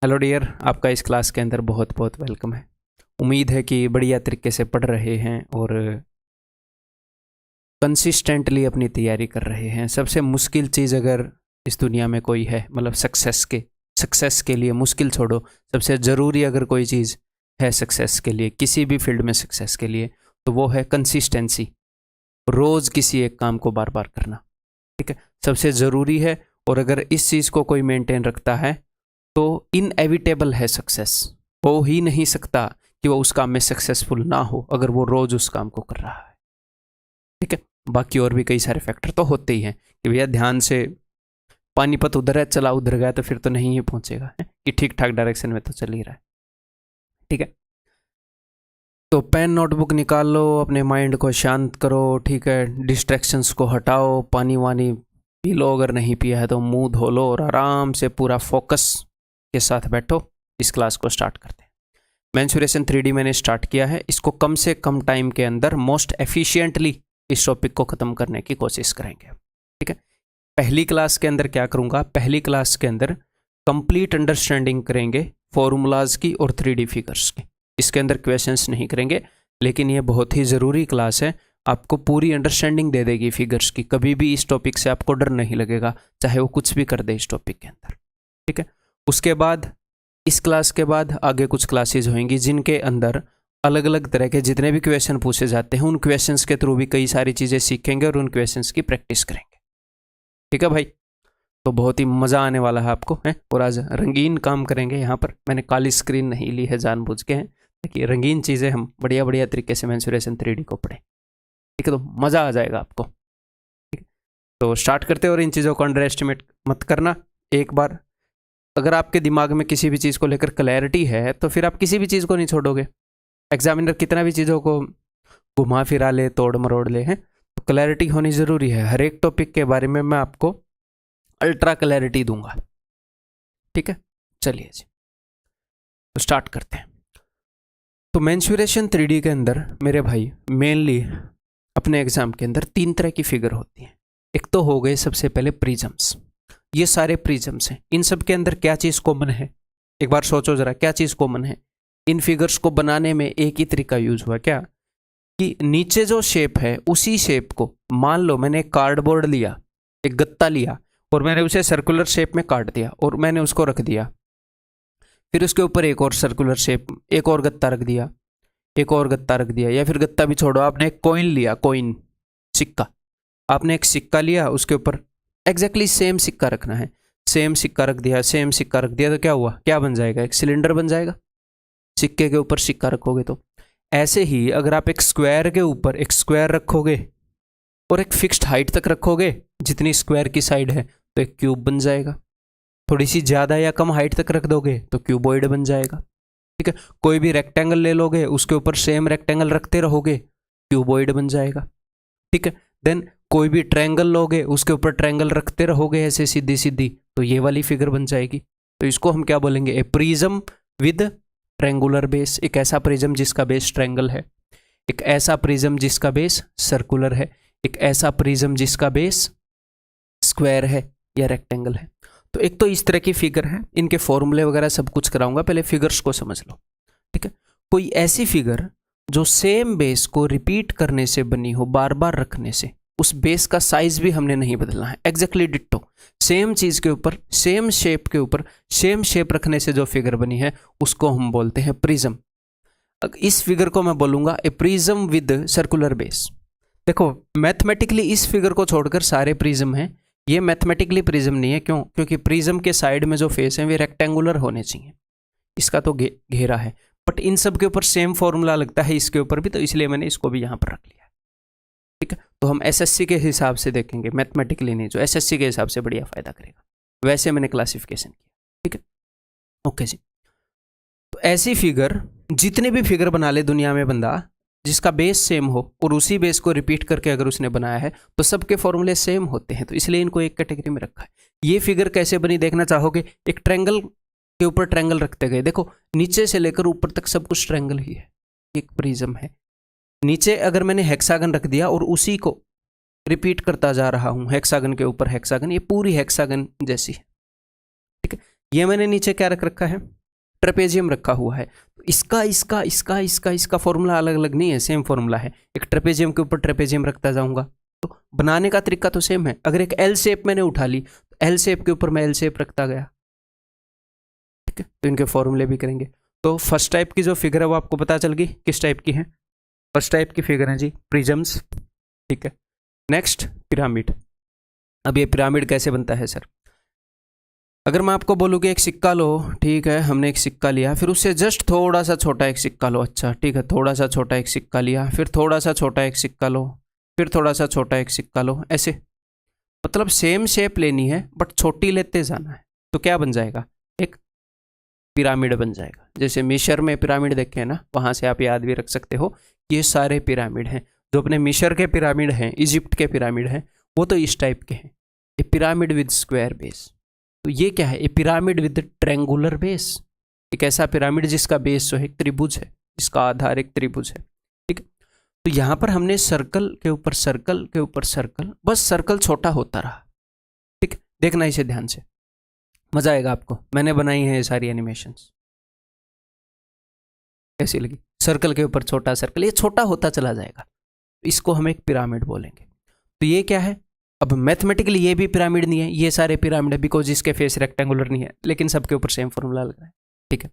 Hello dear, आपका इस class के अंदर बहुत बहुत वेलकम है। उम्मीद है कि बढ़िया तरीके से पढ़ रहे हैं और कंसिस्टेंटली अपनी तैयारी कर रहे हैं। सबसे मुश्किल चीज़ अगर इस दुनिया में कोई है, मतलब सक्सेस के लिए मुश्किल छोड़ो, सबसे ज़रूरी अगर कोई चीज़ है सक्सेस के लिए, किसी भी फील्ड में सक्सेस के लिए, तो वो है कंसिस्टेंसी। रोज़ किसी एक काम को बार बार करना, ठीक है, सबसे ज़रूरी है। और अगर इस चीज़ को कोई मेंटेन रखता है तो इनएविटेबल है सक्सेस। हो ही नहीं सकता कि वो उस काम में सक्सेसफुल ना हो अगर वो रोज उस काम को कर रहा है, ठीक है। बाकी और भी कई सारे फैक्टर तो होते ही हैं कि भैया ध्यान से पानीपत उधर है, चला उधर गया तो फिर तो नहीं ही पहुंचेगा, है कि ठीक ठाक डायरेक्शन में तो चल ही रहा है, ठीक है। तो पेन नोटबुक निकाल लो, अपने माइंड को शांत करो, ठीक है, डिस्ट्रैक्शंस को हटाओ, पानी वानी पी लो, अगर नहीं पिया है तो मुंह धो लो और आराम से पूरा फोकस के साथ बैठो। इस क्लास को स्टार्ट करते हैं। मेंसुरेशन 3D मैंने स्टार्ट किया है, इसको कम से कम टाइम के अंदर मोस्ट एफिशिएंटली इस टॉपिक को ख़त्म करने की कोशिश करेंगे, ठीक है। पहली क्लास के अंदर क्या करूँगा, पहली क्लास के अंदर कंप्लीट अंडरस्टैंडिंग करेंगे फॉर्मूलाज की और 3D फिगर्स की। इसके अंदर क्वेश्चंस नहीं करेंगे, लेकिन ये बहुत ही ज़रूरी क्लास है, आपको पूरी अंडरस्टैंडिंग दे देगी फिगर्स की। कभी भी इस टॉपिक से आपको डर नहीं लगेगा, चाहे वो कुछ भी कर दे इस टॉपिक के अंदर, ठीक है। उसके बाद इस क्लास के बाद आगे कुछ क्लासेस होंगी जिनके अंदर अलग अलग तरह के जितने भी क्वेश्चन पूछे जाते हैं उन क्वेश्चंस के थ्रू भी कई सारी चीज़ें सीखेंगे और उन क्वेश्चंस की प्रैक्टिस करेंगे, ठीक है भाई। तो बहुत ही मज़ा आने वाला है आपको, है। और आज रंगीन काम करेंगे यहाँ पर। मैंने काली स्क्रीन नहीं ली है जानबूझ के, हैं ताकि रंगीन चीज़ें हम बढ़िया बढ़िया तरीके से मेंसुरेशन 3D को पढ़ें, ठीक है। तो मज़ा आ जाएगा आपको, ठीक है। तो स्टार्ट करते हैं और इन चीज़ों को अंडर एस्टिमेट मत करना। एक बार अगर आपके दिमाग में किसी भी चीज़ को लेकर क्लैरिटी है तो फिर आप किसी भी चीज़ को नहीं छोड़ोगे। एग्जामिनर कितना भी चीज़ों को घुमा फिरा ले, तोड़ मरोड़ ले, हैं, तो क्लैरिटी होनी ज़रूरी है। हर एक टॉपिक के बारे में मैं आपको अल्ट्रा क्लैरिटी दूंगा, ठीक है। चलिए जी, तो स्टार्ट करते हैं। तो मेंसुरेशन 3D के अंदर मेरे भाई मेनली अपने एग्जाम के अंदर 3 तरह की फिगर होती हैं। एक तो हो गए सबसे पहले प्रिज्म्स। ये सारे प्रिज्म्स हैं, इन सब के अंदर क्या चीज़ कॉमन है, एक बार सोचो जरा, क्या चीज़ कॉमन है। इन फिगर्स को बनाने में एक ही तरीका यूज हुआ, क्या कि नीचे जो शेप है उसी शेप को, मान लो मैंने एक कार्डबोर्ड लिया, एक गत्ता लिया और मैंने उसे सर्कुलर शेप में काट दिया और मैंने उसको रख दिया। फिर उसके ऊपर एक और सर्कुलर शेप, एक और गत्ता रख दिया, एक और गत्ता रख दिया, या फिर गत्ता भी छोड़ो, आपने एक कॉइन लिया, कॉइन सिक्का, आपने एक सिक्का लिया, उसके ऊपर एग्जैक्टली सेम सिक्का रखना है, सेम सिक्का रख दिया, सेम सिक्का रख दिया, तो क्या हुआ, क्या बन जाएगा, एक सिलेंडर बन जाएगा। सिक्के के ऊपर सिक्का रखोगे तो ऐसे ही अगर आप एक स्क्वायर के ऊपर एक स्क्वायर रखोगे और एक फिक्स्ड हाइट तक रखोगे, जितनी स्क्वायर की साइड है, तो एक क्यूब बन जाएगा। थोड़ी सी ज़्यादा या कम हाइट तक रख दोगे तो क्यूबॉइड बन जाएगा, ठीक है। कोई भी रेक्टेंगल ले लोगे, उसके ऊपर सेम रेक्टेंगल रखते रहोगे, क्यूबॉइड बन जाएगा, ठीक है। देन कोई भी ट्रायंगल लोगे, उसके ऊपर ट्रायंगल रखते रहोगे ऐसे सीधी सीधी, तो ये वाली फिगर बन जाएगी। तो इसको हम क्या बोलेंगे, ए प्रिज्म विद ट्रायंगुलर बेस। एक ऐसा प्रिज्म जिसका बेस ट्रायंगल है, एक ऐसा प्रिज्म जिसका बेस सर्कुलर है, एक ऐसा प्रिज्म जिसका बेस स्क्वायर है या रेक्टेंगल है। तो एक तो इस तरह की फिगर है, इनके फॉर्मूले वगैरह सब कुछ कराऊंगा, पहले फिगर्स को समझ लो, ठीक है। कोई ऐसी फिगर जो सेम बेस को रिपीट करने से बनी हो, बार बार रखने से, उस बेस का साइज भी हमने नहीं बदलना है, एग्जैक्टली डिट्टो सेम चीज के ऊपर, सेम शेप के ऊपर सेम शेप रखने से जो फिगर बनी है उसको हम बोलते हैं प्रिज्म। इस फिगर को मैं बोलूंगा ए प्रिज्म विद सर्कुलर बेस। देखो मैथमेटिकली इस फिगर को छोड़कर सारे प्रिज्म हैं, ये मैथमेटिकली प्रिज्म नहीं है, क्यों, क्योंकि प्रिज्म के साइड में जो फेस है वे रेक्टेंगुलर होने चाहिए, इसका तो घेरा है, बट इन सब के ऊपर सेम फॉर्मूला लगता है इसके ऊपर भी, तो इसलिए मैंने इसको भी यहां पर रख लिया, ठीक है। तो हम एसएससी के हिसाब से देखेंगे, मैथमेटिकली नहीं, जो एसएससी के हिसाब से बढ़िया फायदा करेगा, वैसे मैंने क्लासिफिकेशन किया, ठीक है। ओके जी, तो ऐसी फिगर, जितने भी फिगर बना ले दुनिया में बंदा, जिसका बेस सेम हो और उसी बेस को रिपीट करके अगर उसने बनाया है तो सबके फॉर्मूले सेम होते हैं, तो इसलिए इनको एक कैटेगरी में रखा है। ये फिगर कैसे बनी देखना चाहोगे, एक ट्रायंगल के ऊपर ट्रायंगल रखते गए, देखो नीचे से लेकर ऊपर तक सब कुछ ट्रायंगल ही है, एक प्रिज्म है। नीचे अगर मैंने हेक्सागन रख दिया और उसी को रिपीट करता जा रहा हूं, हेक्सागन के ऊपर हेक्सागन, ये पूरी हेक्सागन जैसी है, ठीक है। ये मैंने नीचे क्या रख रखा है, ट्रेपेजियम रखा हुआ है। तो इसका फॉर्मूला अलग अलग नहीं है, सेम फॉर्मूला है। एक ट्रेपेजियम के ऊपर ट्रेपेजियम रखता जाऊंगा, तो बनाने का तरीका तो सेम है। अगर एक एल शेप मैंने उठा ली तो एल शेप के ऊपर मैं एल शेप रखता गया, ठीक है। तो इनके फॉर्मूले भी करेंगे। तो फर्स्ट टाइप की जो फिगर है वो आपको पता चल गई किस टाइप की है। फर्स्ट टाइप की फिगर है जी प्रिज्म्स, ठीक है। Next pyramid. अब ये पिरामिड कैसे बनता है सर? अगर मैं आपको बोलूँ कि एक सिक्का लो, ठीक है, हमने एक सिक्का लिया, फिर उससे जस्ट थोड़ा सा छोटा एक सिक्का लो, अच्छा ठीक है, थोड़ा सा छोटा एक सिक्का लिया, फिर थोड़ा सा छोटा एक सिक्का लो, फिर थोड़ा सा छोटा एक सिक्का लो, ऐसे मतलब सेम शेप लेनी है बट छोटी लेते जाना है, तो क्या बन जाएगा, एक पिरामिड बन जाएगा। जैसे मिस्र में पिरामिड देखे हैं ना, वहाँ से आप याद भी रख सकते हो, ये सारे पिरामिड हैं। जो अपने मिस्र के पिरामिड हैं, इजिप्ट के पिरामिड हैं, वो तो इस टाइप के हैं, ए पिरामिड विद स्क्वायर बेस। तो ये क्या है, ए पिरामिड विद ट्रेंगुलर बेस, एक ऐसा पिरामिड जिसका बेस जो है एक त्रिभुज है, इसका आधार एक त्रिभुज है, ठीक है। तो यहाँ पर हमने सर्कल के ऊपर सर्कल के ऊपर सर्कल, बस सर्कल छोटा होता रहा, ठीक है। देखना इसे ध्यान से, मजा आएगा आपको। मैंने बनाई है ये सारी एनिमेशंस, कैसी लगी? सर्कल के ऊपर छोटा सर्कल, ये छोटा होता चला जाएगा, इसको हम एक पिरामिड बोलेंगे। तो ये क्या है, अब मैथमेटिकली ये भी पिरामिड नहीं है, ये सारे पिरामिड है बिकॉज इसके फेस रेक्टेंगुलर नहीं है, लेकिन सबके ऊपर सेम फॉर्मूला लग रहा है, ठीक है।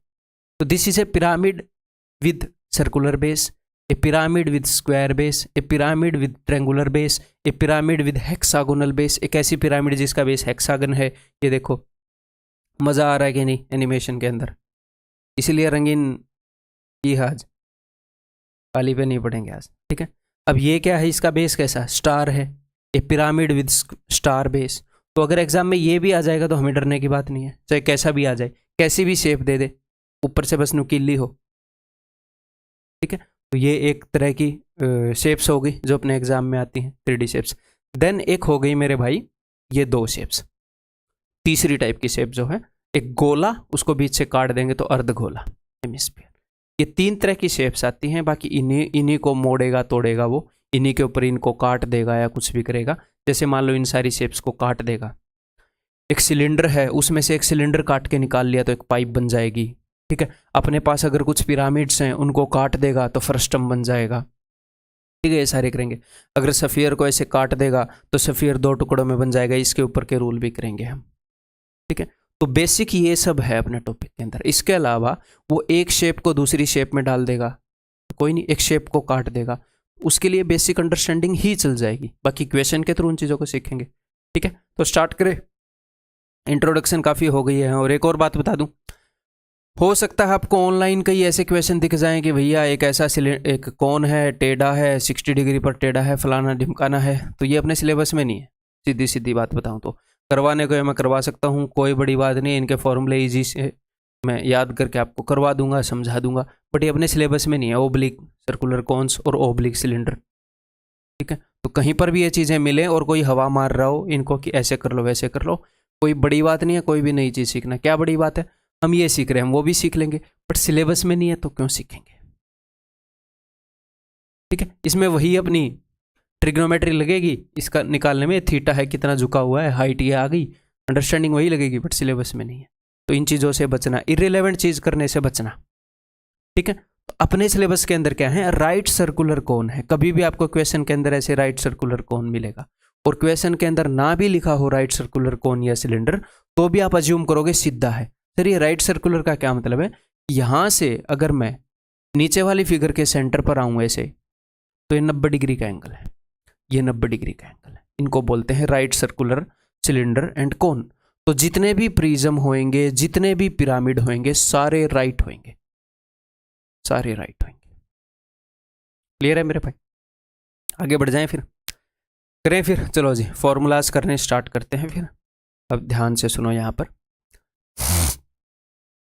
तो this is a pyramid with circular base, A pyramid with square base, A pyramid with triangular base, A pyramid with hexagonal base, एक ऐसी पिरामिड जिसका बेस हेक्सागन है। ये देखो मज़ा आ रहा है कि नहीं एनिमेशन के अंदर, इसीलिए रंगीन की आज काली पे नहीं पड़ेंगे आज, ठीक है। अब ये क्या है, इसका बेस कैसा, स्टार है, ए पिरामिड विद स्टार बेस। तो अगर एग्जाम में ये भी आ जाएगा तो हमें डरने की बात नहीं है, चाहे कैसा भी आ जाए, कैसी भी शेप दे दे, ऊपर से बस नुकीली हो, ठीक है। तो ये एक तरह की शेप्स हो गई जो अपने एग्जाम में आती हैं, 3D शेप्स। देन एक हो गई मेरे भाई ये 2 शेप्स। तीसरी टाइप की शेप जो है, एक गोला, उसको बीच से काट देंगे तो अर्धगोला, हेमिस्फीयर। ये 3 तरह की शेप्स आती हैं, बाकी इन्हीं को मोड़ेगा तोड़ेगा वो, इन्हीं के ऊपर इनको काट देगा या कुछ भी करेगा। जैसे मान लो इन सारी शेप्स को काट देगा, एक सिलेंडर है, उसमें से एक सिलेंडर काट के निकाल लिया तो एक पाइप बन जाएगी, ठीक है। अपने पास अगर कुछ पिरामिड्स हैं, उनको काट देगा तो फ्रस्टम बन जाएगा, ठीक है। ये सारे करेंगे। अगर सफ़ियर को ऐसे काट देगा तो सफ़ियर 2 टुकड़ों में बन जाएगा, इसके ऊपर के रूल भी करेंगे हम, ठीक है। तो बेसिक ये सब है अपने टॉपिक के अंदर। इसके अलावा वो एक शेप को दूसरी शेप में डाल देगा, कोई नहीं, एक शेप को काट देगा, उसके लिए बेसिक अंडरस्टैंडिंग ही चल जाएगी, बाकी क्वेश्चन के थ्रू उन चीज़ों को सीखेंगे, ठीक है। तो स्टार्ट करें। इंट्रोडक्शन काफ़ी हो गई है। और एक और बात बता दूं, हो सकता है आपको ऑनलाइन कई ऐसे क्वेश्चन दिख जाएं कि भैया एक ऐसा एक कौन है, टेढ़ा है, 60 डिग्री पर टेढ़ा है, फलाना ढिमकाना है, तो ये अपने सिलेबस में नहीं है। सीधी सीधी बात बताऊं तो करवाने को मैं करवा सकता हूँ, कोई बड़ी बात नहीं, इनके फॉर्मूले ईजी से मैं याद करके आपको करवा दूंगा, समझा दूंगा, बट ये अपने सिलेबस में नहीं है। ओब्लिक सर्कुलर कॉन्स और ओब्लिक सिलेंडर, ठीक है। तो कहीं पर भी ये चीज़ें मिले और कोई हवा मार रहा हो इनको कि ऐसे कर लो वैसे कर लो, कोई बड़ी बात नहीं है। कोई भी नई चीज़ सीखना क्या बड़ी बात है, हम ये सीख रहे हैं, हम वो भी सीख लेंगे, बट सिलेबस में नहीं है तो क्यों सीखेंगे, ठीक है। इसमें वही अपनी ट्रिग्नोमेट्री लगेगी, इसका निकालने में थीटा है कितना झुका हुआ है, हाइट ये आ गई, अंडरस्टैंडिंग वही लगेगी, बट सिलेबस में नहीं है। तो इन चीज़ों से बचना, इर्रेलेवेंट चीज़ करने से बचना, ठीक है। तो अपने सिलेबस के अंदर क्या है, राइट सर्कुलर कौन है। कभी भी आपको क्वेश्चन के अंदर ऐसे राइट सर्कुलर कौन मिलेगा, और क्वेश्चन के अंदर ना भी लिखा हो राइट सर्कुलर कौन या सिलेंडर, तो भी आप अज्यूम करोगे सीधा है। सर ये राइट सर्कुलर का क्या मतलब है, यहाँ से अगर मैं नीचे वाली फिगर के सेंटर पर आऊँ ऐसे, तो ये 90 डिग्री का एंगल है, ये 90 डिग्री का एंगल है, इनको बोलते हैं राइट सर्कुलर सिलेंडर एंड कोन। तो जितने भी प्रिज्म होंगे, जितने भी पिरामिड होंगे, सारे राइट होंगे, सारे राइट होंगे। क्लियर है मेरे भाई? आगे बढ़ जाएं, फिर करें, फिर चलो जी फॉर्मूलाज करने स्टार्ट करते हैं। फिर अब ध्यान से सुनो, यहाँ पर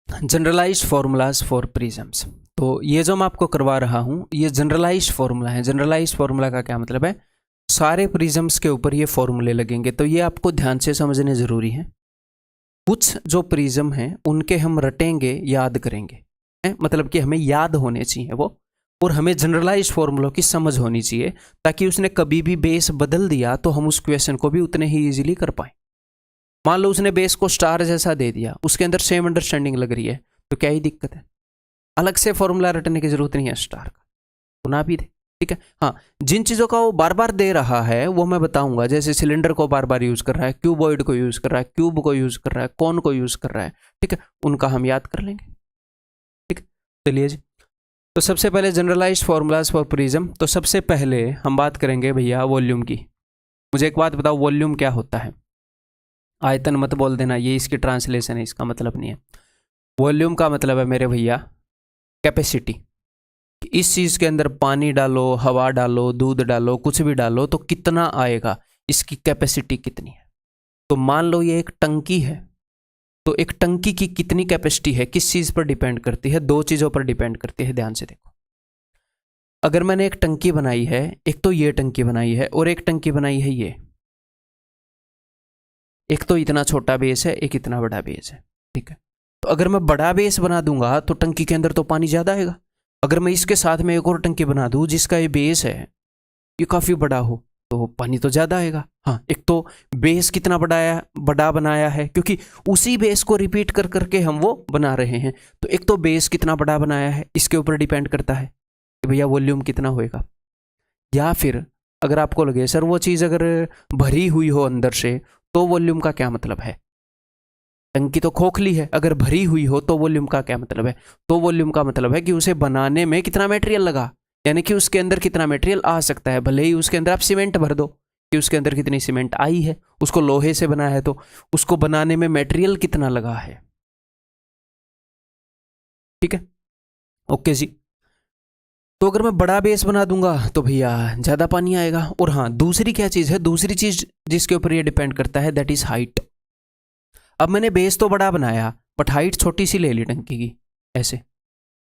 जनरलाइज्ड फॉर्मूलाज फॉर प्रिज्म्स। तो ये जो मैं आपको करवा रहा हूँ ये जनरलाइज्ड फॉर्मूला है। जनरलाइज्ड फॉर्मूला का क्या मतलब है, सारे प्रिज्म्स के ऊपर ये फॉर्मूले लगेंगे। तो ये आपको ध्यान से समझने ज़रूरी है। कुछ जो प्रिज्म हैं उनके हम रटेंगे, याद करेंगे, मतलब कि हमें याद होने चाहिए वो, और हमें जनरलाइज्ड फॉर्मूलों की समझ होनी चाहिए, ताकि उसने कभी भी बेस बदल दिया तो हम उस क्वेश्चन को भी उतने ही ईजिली कर पाएँ। मान लो उसने बेस को स्टार जैसा दे दिया, उसके अंदर सेम अंडरस्टैंडिंग लग रही है, तो क्या ही दिक्कत है? अलग से फॉर्मूला रटने की जरूरत नहीं है स्टार का, बना भी दे, ठीक है। हाँ, जिन चीज़ों का वो बार बार दे रहा है वो मैं बताऊंगा, जैसे सिलेंडर को बार बार यूज़ कर रहा है, क्यूबॉइड को यूज़ कर रहा है, क्यूब को यूज़ कर रहा है, कौन को यूज़ कर रहा है, ठीक है, उनका हम याद कर लेंगे, ठीक है। चलिए जी, तो सबसे पहले जनरलाइज्ड फॉर्मूलाज फॉर प्रिज्म। तो सबसे पहले हम बात करेंगे भैया वॉल्यूम की। मुझे एक बात बताओ, वॉल्यूम क्या होता है? आयतन मत बोल देना, ये इसकी ट्रांसलेशन है, इसका मतलब नहीं है। वॉल्यूम का मतलब है मेरे भैया कैपेसिटी। इस चीज़ के अंदर पानी डालो, हवा डालो, दूध डालो, कुछ भी डालो तो कितना आएगा, इसकी कैपेसिटी कितनी है। तो मान लो ये एक टंकी है, तो एक टंकी की कितनी कैपेसिटी है किस चीज़ पर डिपेंड करती है? दो चीज़ों पर डिपेंड करती है, ध्यान से देखो। अगर मैंने एक टंकी बनाई है, एक तो ये टंकी बनाई है और एक टंकी बनाई है ये, एक तो इतना छोटा बेस है, एक इतना बड़ा बेस है, ठीक है। तो अगर मैं बड़ा बेस बना दूंगा तो टंकी के अंदर तो पानी ज़्यादा आएगा। अगर मैं इसके साथ में एक और टंकी बना दूं जिसका ये बेस है, ये काफ़ी बड़ा हो, तो पानी तो ज़्यादा आएगा। हाँ, एक तो बेस कितना बड़ा बनाया है, क्योंकि उसी बेस को रिपीट कर करके हम वो बना रहे हैं। तो एक तो बेस कितना बड़ा बनाया है, इसके ऊपर डिपेंड करता है कि भैया वॉल्यूम कितना होएगा। या फिर अगर आपको लगे सर वो चीज़ अगर भरी हुई हो अंदर से, तो वॉल्यूम का क्या मतलब है? टंकी तो खोखली है, अगर भरी हुई हो तो वॉल्यूम का क्या मतलब है? तो वॉल्यूम का मतलब है कि उसे बनाने में कितना मटेरियल लगा, यानी कि उसके अंदर कितना मटेरियल आ सकता है। भले ही उसके अंदर आप सीमेंट भर दो कि उसके अंदर कितनी सीमेंट आई है, उसको लोहे से बनाया है तो उसको बनाने में मटेरियल कितना लगा है, ठीक है। ओके जी। तो अगर मैं बड़ा बेस बना दूंगा तो भैया ज़्यादा पानी आएगा। और हाँ, दूसरी क्या चीज़ है, दूसरी चीज़ जिसके ऊपर ये डिपेंड करता है, दैट इज़ हाइट। अब मैंने बेस तो बड़ा बनाया बट हाइट छोटी सी ले ली टंकी की, ऐसे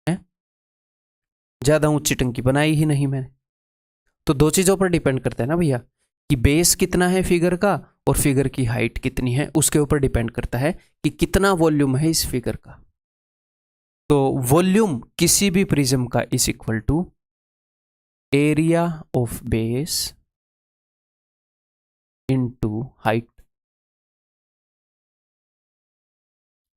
है, ज़्यादा ऊंची टंकी बनाई ही नहीं मैंने। तो दो चीज़ों पर डिपेंड करता है ना भैया, कि बेस कितना है फिगर का और फिगर की हाइट कितनी है, उसके ऊपर डिपेंड करता है कि कितना वॉल्यूम है इस फिगर का। तो वॉल्यूम किसी भी प्रिज्म का is equal to area of base into height.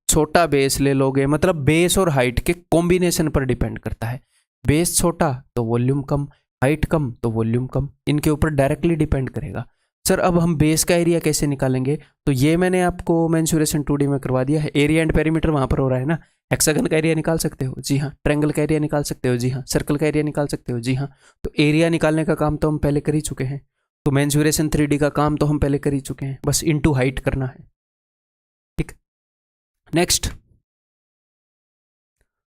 छोटा बेस ले लोगे मतलब बेस और हाइट के कॉम्बिनेशन पर डिपेंड करता है। बेस छोटा तो वॉल्यूम कम, हाइट कम तो वॉल्यूम कम, इनके ऊपर डायरेक्टली डिपेंड करेगा। सर अब हम बेस का एरिया कैसे निकालेंगे? तो ये मैंने आपको मेंसुरेशन 2D में करवा दिया है। एरिया एंड पेरीमीटर वहाँ पर हो रहा है ना। हेक्सागन का एरिया निकाल सकते हो, जी हाँ। ट्रायंगल का एरिया निकाल सकते हो, जी हाँ। सर्कल का एरिया निकाल सकते हो, जी हाँ। तो एरिया निकालने का काम तो हम पहले कर ही चुके हैं, तो मेंसुरेशन 3D का काम तो हम पहले कर ही चुके हैं, बस इनटू हाइट करना है, ठीक। नेक्स्ट,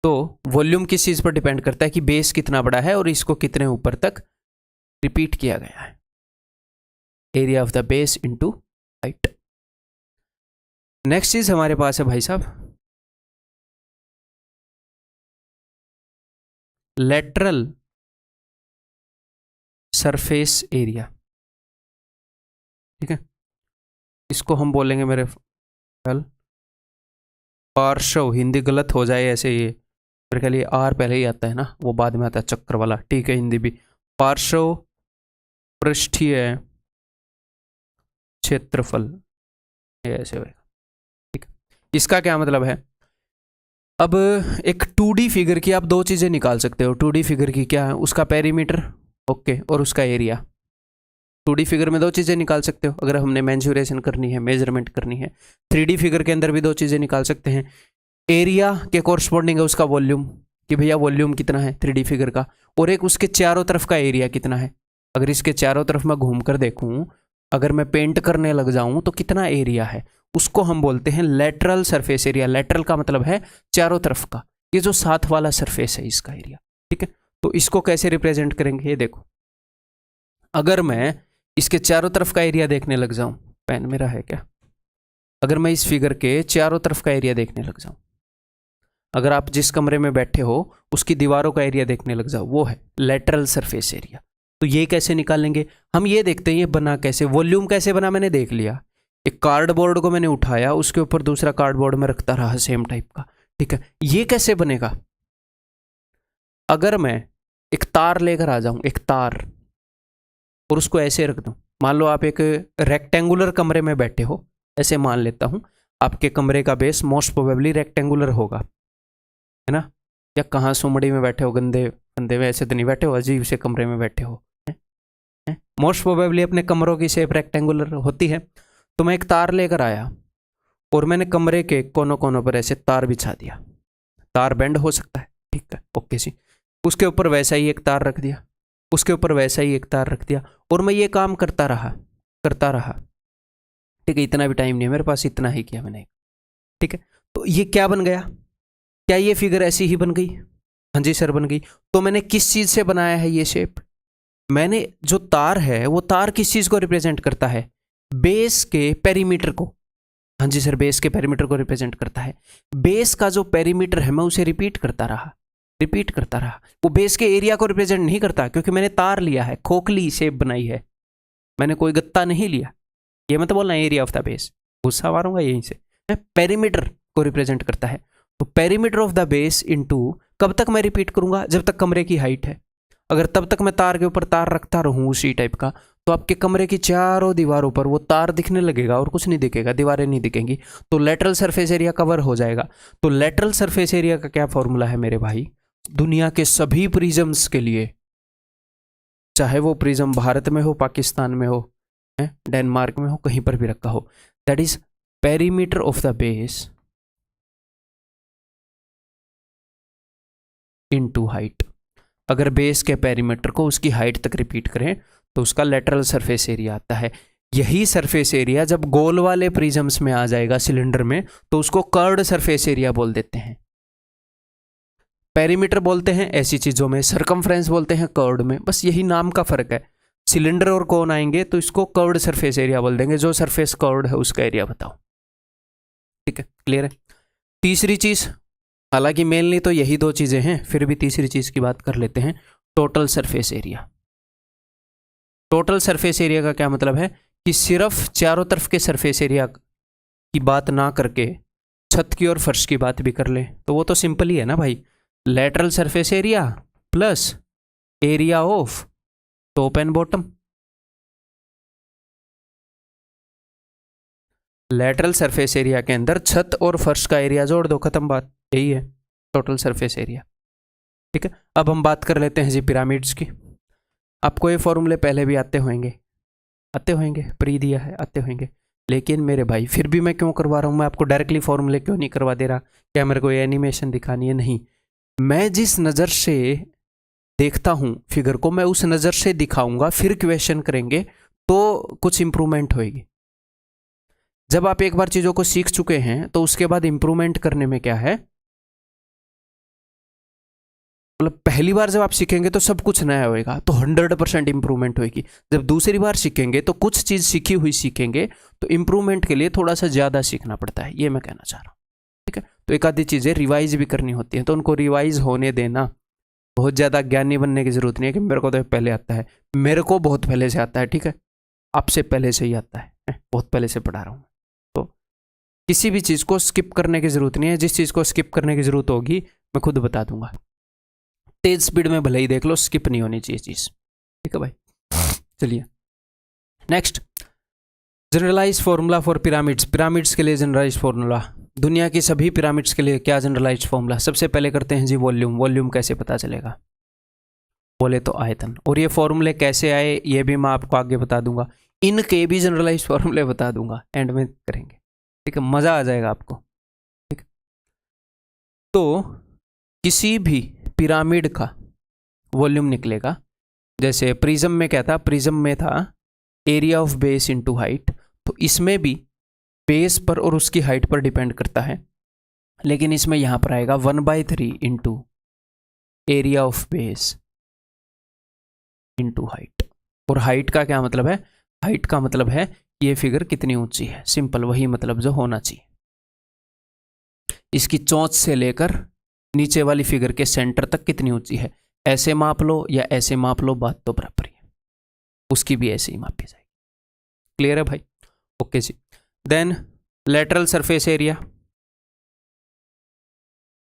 तो वॉल्यूम किस चीज पर डिपेंड करता है कि बेस कितना बड़ा है और इसको कितने ऊपर तक रिपीट किया गया है। Area of the base into height. Next चीज हमारे पास है भाई साहब लेटरल सरफेस एरिया, ठीक है। इसको हम बोलेंगे मेरे ख्याल पार्श्व, हिंदी गलत हो जाए ऐसे, ये मेरे ख्याल ये आर पहले ही आता है ना, वो बाद में आता है चक्कर वाला, ठीक है। हिंदी भी पार्श्व पृष्ठीय क्षेत्रफल, ऐसे होगा, ठीक है। इसका क्या मतलब है? अब एक 2D फिगर की आप दो चीज़ें निकाल सकते हो। 2D फिगर की क्या है, उसका पेरीमीटर, ओके, और उसका एरिया। 2D फिगर में दो चीज़ें निकाल सकते हो अगर हमने मेंसुरेशन करनी है, मेजरमेंट करनी है। 3D फिगर के अंदर भी दो चीज़ें निकाल सकते हैं। एरिया के कोरस्पॉन्डिंग है उसका वॉल्यूम, कि भैया वॉल्यूम कितना है 3D फिगर का, और एक उसके चारों तरफ का एरिया कितना है। अगर इसके चारों तरफ मैं घूम कर देखूँ, अगर मैं पेंट करने लग जाऊँ तो कितना एरिया है, उसको हम बोलते हैं लेटरल सरफेस एरिया। लेटरल का मतलब है चारों तरफ का, ये जो साथ वाला सरफेस है इसका एरिया, ठीक है। तो इसको कैसे रिप्रेजेंट करेंगे, ये देखो। अगर मैं इसके चारों तरफ का एरिया देखने लग जाऊं, पेन मेरा है क्या, अगर मैं इस फिगर के चारों तरफ का एरिया देखने लग जाऊं, अगर आप जिस कमरे में बैठे हो उसकी दीवारों का एरिया देखने लग जाओ, वो है लेटरल सरफेस एरिया। तो ये कैसे निकालेंगे हम, ये देखते हैं ये बना कैसे। वॉल्यूम कैसे बना मैंने देख लिया, एक कार्डबोर्ड को मैंने उठाया, उसके ऊपर दूसरा कार्डबोर्ड में रखता रहा सेम टाइप का, ठीक है। ये कैसे बनेगा? अगर मैं एक तार लेकर आ जाऊं, एक तार, और उसको ऐसे रख दूं, मान लो आप एक रेक्टेंगुलर कमरे में बैठे हो, ऐसे मान लेता हूँ आपके कमरे का बेस मोस्ट प्रोबेबली रेक्टेंगुलर होगा, है ना? या कहाँ सुमड़ी में बैठे हो, गंदे गंदे में ऐसे तो नहीं बैठे हो, अजीब से कमरे में बैठे हो। मोस्ट प्रोबेबली अपने कमरों की शेप रेक्टेंगुलर होती है। तो मैं एक तार लेकर आया और मैंने कमरे के कोनों कोनों पर ऐसे तार बिछा दिया। तार बेंड हो सकता है, ठीक है, ओके जी। उसके ऊपर वैसा ही एक तार रख दिया, उसके ऊपर वैसा ही एक तार रख दिया, और मैं ये काम करता रहा ठीक है। इतना भी टाइम नहीं है मेरे पास, इतना ही किया मैंने, ठीक है। तो ये क्या बन गया? क्या ये फिगर ऐसी ही बन गई? हाँ जी सर बन गई। तो मैंने किस चीज से बनाया है ये शेप? मैंने जो तार है वो तार किस चीज को रिप्रेजेंट करता है? बेस के पेरीमीटर को। हाँ जी सर, बेस के पेरीमीटर को रिप्रेजेंट करता है। बेस का जो पेरीमीटर है मैं उसे रिपीट करता रहा। वो बेस के एरिया को रिप्रेजेंट नहीं करता, क्योंकि मैंने तार लिया है, खोखली शेप बनाई है, मैंने कोई गत्ता नहीं लिया। ये मत बोलना एरिया ऑफ द बेस, गुस्सा मारूंगा यहीं से। पेरीमीटर को रिप्रेजेंट करता है। तो perimeter of the base into, कब तक मैं रिपीट करूंगा? जब तक कमरे की हाइट है। अगर तब तक मैं तार के ऊपर तार रखता रहूं उसी टाइप का, तो आपके कमरे की चारों दीवारों पर वो तार दिखने लगेगा और कुछ नहीं दिखेगा, दीवारें नहीं दिखेंगी, तो लेटरल सरफेस एरिया कवर हो जाएगा। तो लेटरल सरफेस एरिया का क्या फॉर्मूला है मेरे भाई? दुनिया के सभी प्रिज्म्स के लिए, चाहे वो प्रिज्म भारत में हो, पाकिस्तान में हो, डेनमार्क में हो, कहीं पर भी रखा हो, that is perimeter of the base into height. अगर बेस के पेरीमीटर को उसकी हाइट तक रिपीट करें तो उसका लेटरल सरफेस एरिया आता है। यही सरफेस एरिया जब गोल वाले प्रिज्म्स में आ जाएगा सिलेंडर में, तो उसको कर्व्ड सरफेस एरिया बोल देते हैं। पेरीमीटर बोलते हैं ऐसी चीजों में, सरकमफ्रेंस बोलते हैं कर्व्ड में, बस यही नाम का फर्क है। सिलेंडर और कोन आएंगे तो इसको कर्व्ड सरफेस एरिया बोल देंगे, जो सरफेस कर्व्ड है उसका एरिया बताओ, ठीक है, क्लियर है। तीसरी चीज, हालांकि मेनली तो यही दो चीजें हैं, फिर भी तीसरी चीज की बात कर लेते हैं, total surface area. Total surface area का क्या मतलब है कि सिर्फ चारों तरफ के सरफेस एरिया की बात ना करके छत की और फर्श की बात भी कर ले, तो वो तो सिंपल ही है ना भाई। Lateral surface area plus area of top and bottom. Lateral surface area के अंदर छत और फर्श का एरिया जोड़ दो, खत्म बात, यही है टोटल सरफेस एरिया, ठीक है। अब हम बात कर लेते हैं जी पिरामिड्स की। आपको ये फॉर्मूले पहले भी आते होंगे, प्री दिया है, आते होंगे, लेकिन मेरे भाई फिर भी मैं क्यों करवा रहा हूँ? मैं आपको डायरेक्टली फॉर्मूले क्यों नहीं करवा दे रहा? क्या मेरे को ये एनिमेशन दिखानी है? नहीं, मैं जिस नज़र से देखता हूँ फिगर को, मैं उस नज़र से दिखाऊंगा, फिर क्वेश्चन करेंगे तो कुछ इंप्रूवमेंट होएगी। जब आप एक बार चीज़ों को सीख चुके हैं तो उसके बाद इंप्रूवमेंट करने में क्या है, मतलब पहली बार जब आप सीखेंगे तो सब कुछ नया होएगा, तो 100% इंप्रूवमेंट होएगी। जब दूसरी बार सीखेंगे तो कुछ चीज़ सीखी हुई सीखेंगे, तो इंप्रूवमेंट के लिए थोड़ा सा ज़्यादा सीखना पड़ता है, ये मैं कहना चाह रहा हूँ, ठीक है। तो एक आधी चीज़ें रिवाइज भी करनी होती हैं, तो उनको रिवाइज होने देना। बहुत ज़्यादा ज्ञानी बनने की जरूरत नहीं है कि मेरे को तो पहले आता है, मेरे को बहुत पहले से आता है, ठीक है, आपसे पहले से ही आता है, बहुत पहले से पढ़ा रहा हूँ। तो किसी भी चीज़ को स्किप करने की जरूरत नहीं है, जिस चीज़ को स्किप करने की जरूरत होगी मैं खुद बता दूंगा। तेज स्पीड में भले ही देख लो, स्किप नहीं होनी चाहिए चीज़, ठीक है भाई। चलिए next, generalize formula for pyramids. Pyramids के लिए जनरलाइज फॉर्मूला, दुनिया की सभी पिरामिड्स के लिए क्या जनरलाइज फॉर्मूला? सबसे पहले करते हैं जी वॉल्यूम। वॉल्यूम कैसे पता चलेगा? बोले तो आयतन। और ये फॉर्मूले कैसे आए ये भी मैं आपको आगे बता दूंगा, इनके भी जनरलाइज फॉर्मूले बता दूंगा, एंड में करेंगे, ठीक है, मज़ा आ जाएगा आपको, ठीक। तो किसी भी पिरामिड का वॉल्यूम निकलेगा, जैसे प्रिज्म में क्या था, प्रिज्म में था area of base into height, तो इसमें भी बेस पर और उसकी हाइट पर डिपेंड करता है, लेकिन इसमें यहां पर आएगा 1/3 into area of base into height. और हाइट का क्या मतलब है? हाइट का मतलब है ये फिगर कितनी ऊंची है, सिंपल, वही मतलब जो होना चाहिए। इसकी चोंच से लेकर नीचे वाली फिगर के सेंटर तक कितनी ऊंची है, ऐसे माप लो या ऐसे माप लो, बात तो बराबर ही है, उसकी भी ऐसे ही मापी जाएगी। क्लियर है भाई? ओके जी। देन लेटरल सरफेस एरिया,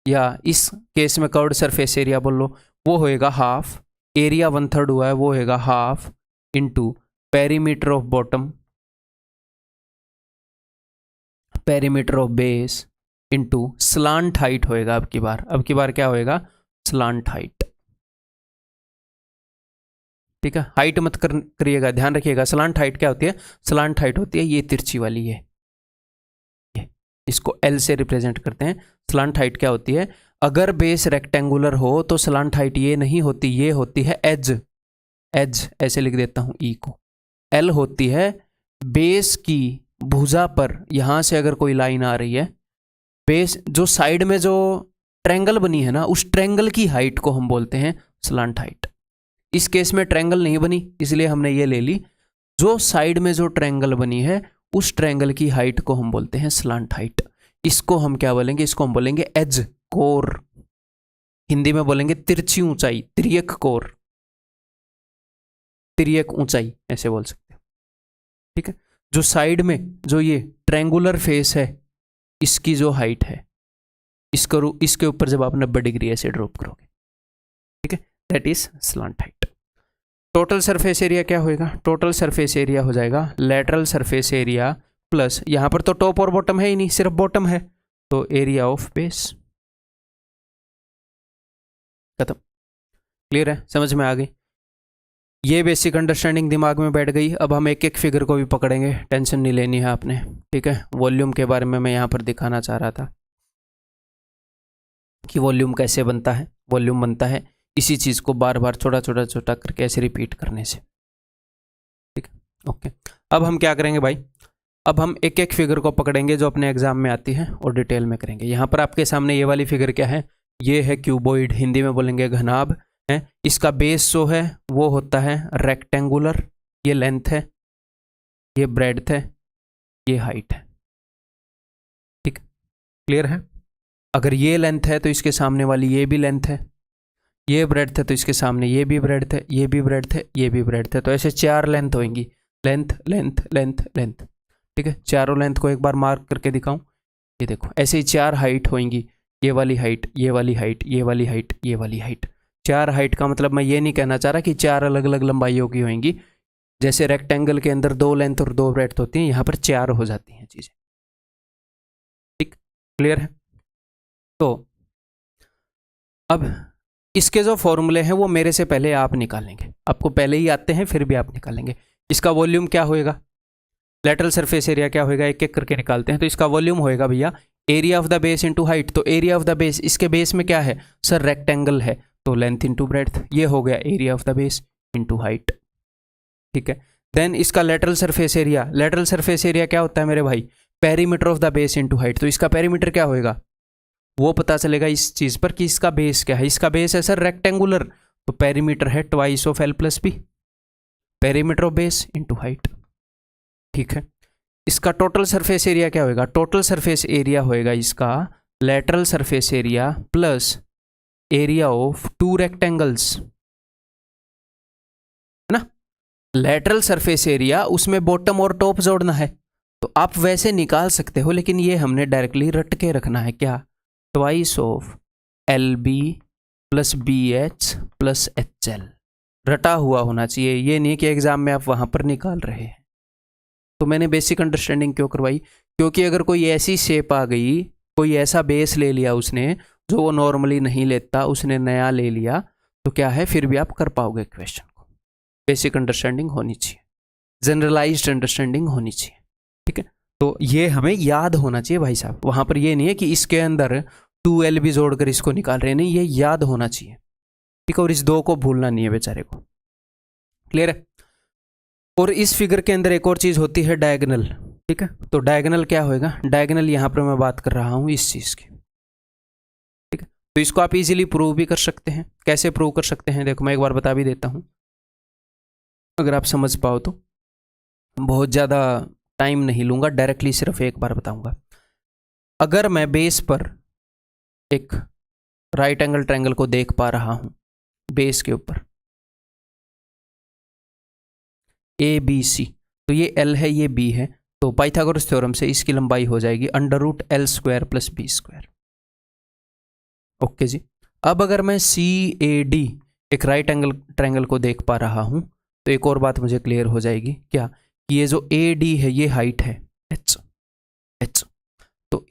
या इस केस में कर्व्ड सरफेस एरिया बोल लो, वो होएगा हाफ, एरिया 1/3 हुआ है, वो होएगा half into perimeter of bottom perimeter of base into slant height होएगा। अब की बार क्या होएगा? Slant height. ठीक है, हाइट मत करिएगा, ध्यान रखिएगा। स्लांट हाइट क्या होती है? स्लांट हाइट होती है ये तिरछी वाली ये इसको L से रिप्रेजेंट करते हैं। स्लांट हाइट क्या होती है? अगर बेस रेक्टेंगुलर हो तो स्लांट हाइट ये नहीं होती, ये होती है एज। ऐसे लिख देता हूं E को। L होती है बेस की भुजा पर, यहां से अगर कोई लाइन आ रही है, बेस जो साइड में जो ट्रायंगल बनी है ना, उस ट्रायंगल की हाइट को हम बोलते हैं स्लांट हाइट। इस केस में ट्रायंगल नहीं बनी इसलिए हमने ये ले ली। जो साइड में जो ट्रायंगल बनी है उस ट्रायंगल की हाइट को हम बोलते हैं स्लांट हाइट। इसको हम क्या बोलेंगे? इसको हम बोलेंगे एज कोर। हिंदी में बोलेंगे तिरछी ऊंचाई, तिर्यक कोर, तिर्यक ऊंचाई ऐसे बोल सकते हैं। ठीक है, जो साइड में जो ये ट्रायंगुलर फेस है इसकी जो हाइट है, इसके ऊपर जब आप 90 डिग्री ऐसे ड्रॉप करोगे, ठीक है, that is slant height. Total surface area क्या होएगा? टोटल सरफेस एरिया हो जाएगा लेटरल सरफेस एरिया प्लस, यहां पर तो टॉप और बॉटम है ही नहीं, सिर्फ बॉटम है, तो एरिया ऑफ बेस। खत्म। क्लियर है? समझ में आ गई? ये बेसिक अंडरस्टैंडिंग दिमाग में बैठ गई। अब हम एक एक फिगर को भी पकड़ेंगे, टेंशन नहीं लेनी है आपने। ठीक है, वॉल्यूम के बारे में मैं यहां पर दिखाना चाह रहा था कि वॉल्यूम कैसे बनता है। वॉल्यूम बनता है इसी चीज को बार बार छोटा करके ऐसे रिपीट करने से। ठीक है, ओके। अब हम क्या करेंगे भाई? अब हम एक एक फिगर को पकड़ेंगे जो अपने एग्जाम में आती है और डिटेल में करेंगे। यहाँ पर आपके सामने ये वाली फिगर क्या है? ये है क्यूबॉइड, हिंदी में बोलेंगे घनाभ है। इसका बेस जो है वो होता है रेक्टेंगुलर, ये लेंथ है, ये ब्रेड्थ है, ये हाइट है। ठीक, क्लियर है? अगर ये लेंथ है तो इसके सामने वाली ये भी लेंथ है, ये ब्रेड्थ है तो इसके सामने ये भी ब्रेड्थ है, ये भी ब्रेड्थ है, ये भी ब्रेड्थ है। तो ऐसे 4 लेंथ होंगी, लेंथ लेंथ लेंथ लेंथ। ठीक है, चारों लेंथ को एक बार मार्क करके दिखाऊं, ये देखो ऐसे ही 4 हाइट होंगी, ये वाली हाइट, ये वाली हाइट, ये वाली हाइट, ये वाली हाइट। 4 हाइट का मतलब मैं ये नहीं कहना चाह रहा कि 4 अलग अलग लंबाइयों की होंगी। जैसे रेक्टेंगल के अंदर 2 लेंथ और 2 ब्रेड्थ होती हैं, यहाँ पर 4 हो जाती हैं चीजें। ठीक, क्लियर है? तो अब इसके जो फॉर्मूले हैं वो मेरे से पहले आप निकालेंगे, आपको पहले ही आते हैं फिर भी आप निकालेंगे। इसका वॉल्यूम क्या होएगा? लेटरल सरफेस एरिया क्या होएगा? एक एक करके निकालते हैं। तो इसका वॉल्यूम होएगा भैया area of the base into height. तो एरिया ऑफ द बेस, इसके बेस में क्या है सर? रेक्टेंगल है, तो लेंथ इनटू ब्रेड्थ, ये हो गया area of the base into height. ठीक है, देन इसका lateral surface area, lateral surface area क्या होता है मेरे भाई? Perimeter of the base into height. तो इसका पेरीमीटर क्या होएगा वो पता चलेगा इस चीज पर कि इसका बेस क्या है। इसका बेस है सर रेक्टेंगुलर, तो पेरीमीटर है twice of L plus B, perimeter of base into height. ठीक है, इसका टोटल सरफेस एरिया क्या होएगा? टोटल सरफेस एरिया होएगा इसका lateral surface area plus area of 2 rectangles, है ना? लेटरल सरफेस एरिया, उसमें बॉटम और टॉप जोड़ना है, तो आप वैसे निकाल सकते हो, लेकिन ये हमने डायरेक्टली रट के रखना है। क्या? Twice of LB plus BH plus HL, रटा हुआ होना चाहिए। ये नहीं कि एग्जाम में आप वहां पर निकाल रहे हैं। तो मैंने बेसिक अंडरस्टैंडिंग क्यों करवाई? क्योंकि अगर कोई ऐसी शेप आ गई, कोई ऐसा बेस ले लिया उसने जो वो नॉर्मली नहीं लेता, उसने नया ले लिया, तो क्या है फिर भी आप कर पाओगे क्वेश्चन को। बेसिक अंडरस्टैंडिंग होनी चाहिए, जनरलाइज्ड अंडरस्टैंडिंग होनी चाहिए। ठीक है, तो ये हमें याद होना चाहिए भाई साहब। वहां पर ये नहीं है कि इसके अंदर 2L भी जोड़कर इसको निकाल रहे हैं, नहीं, ये याद होना चाहिए। ठीक है, और इस 2 को भूलना नहीं है बेचारे को। क्लियर है? और इस फिगर के अंदर एक और चीज होती है डायगोनल। ठीक है, तो डायगोनल क्या होएगा? डायगोनल यहां पर मैं बात कर रहा हूं इस चीज की। ठीक है, तो इसको आप इजीली प्रूव भी कर सकते हैं। कैसे प्रूव कर सकते हैं? देखो मैं एक बार बता भी देता हूं, अगर आप समझ पाओ तो। बहुत ज्यादा टाइम नहीं लूंगा, डायरेक्टली सिर्फ एक बार बताऊंगा। अगर मैं बेस पर एक राइट एंगल ट्रायंगल को देख पा रहा हूं, बेस के ऊपर ABC, तो ये L है, ये B है, तो पाइथागोरस थ्योरम से इसकी लंबाई हो जाएगी √L² प्लस B²। ओके जी। अब अगर मैं CAD एक राइट एंगल ट्रायंगल को देख पा रहा हूं, तो एक और बात मुझे क्लियर हो जाएगी। क्या? कि ये जो AD है ये हाइट है H,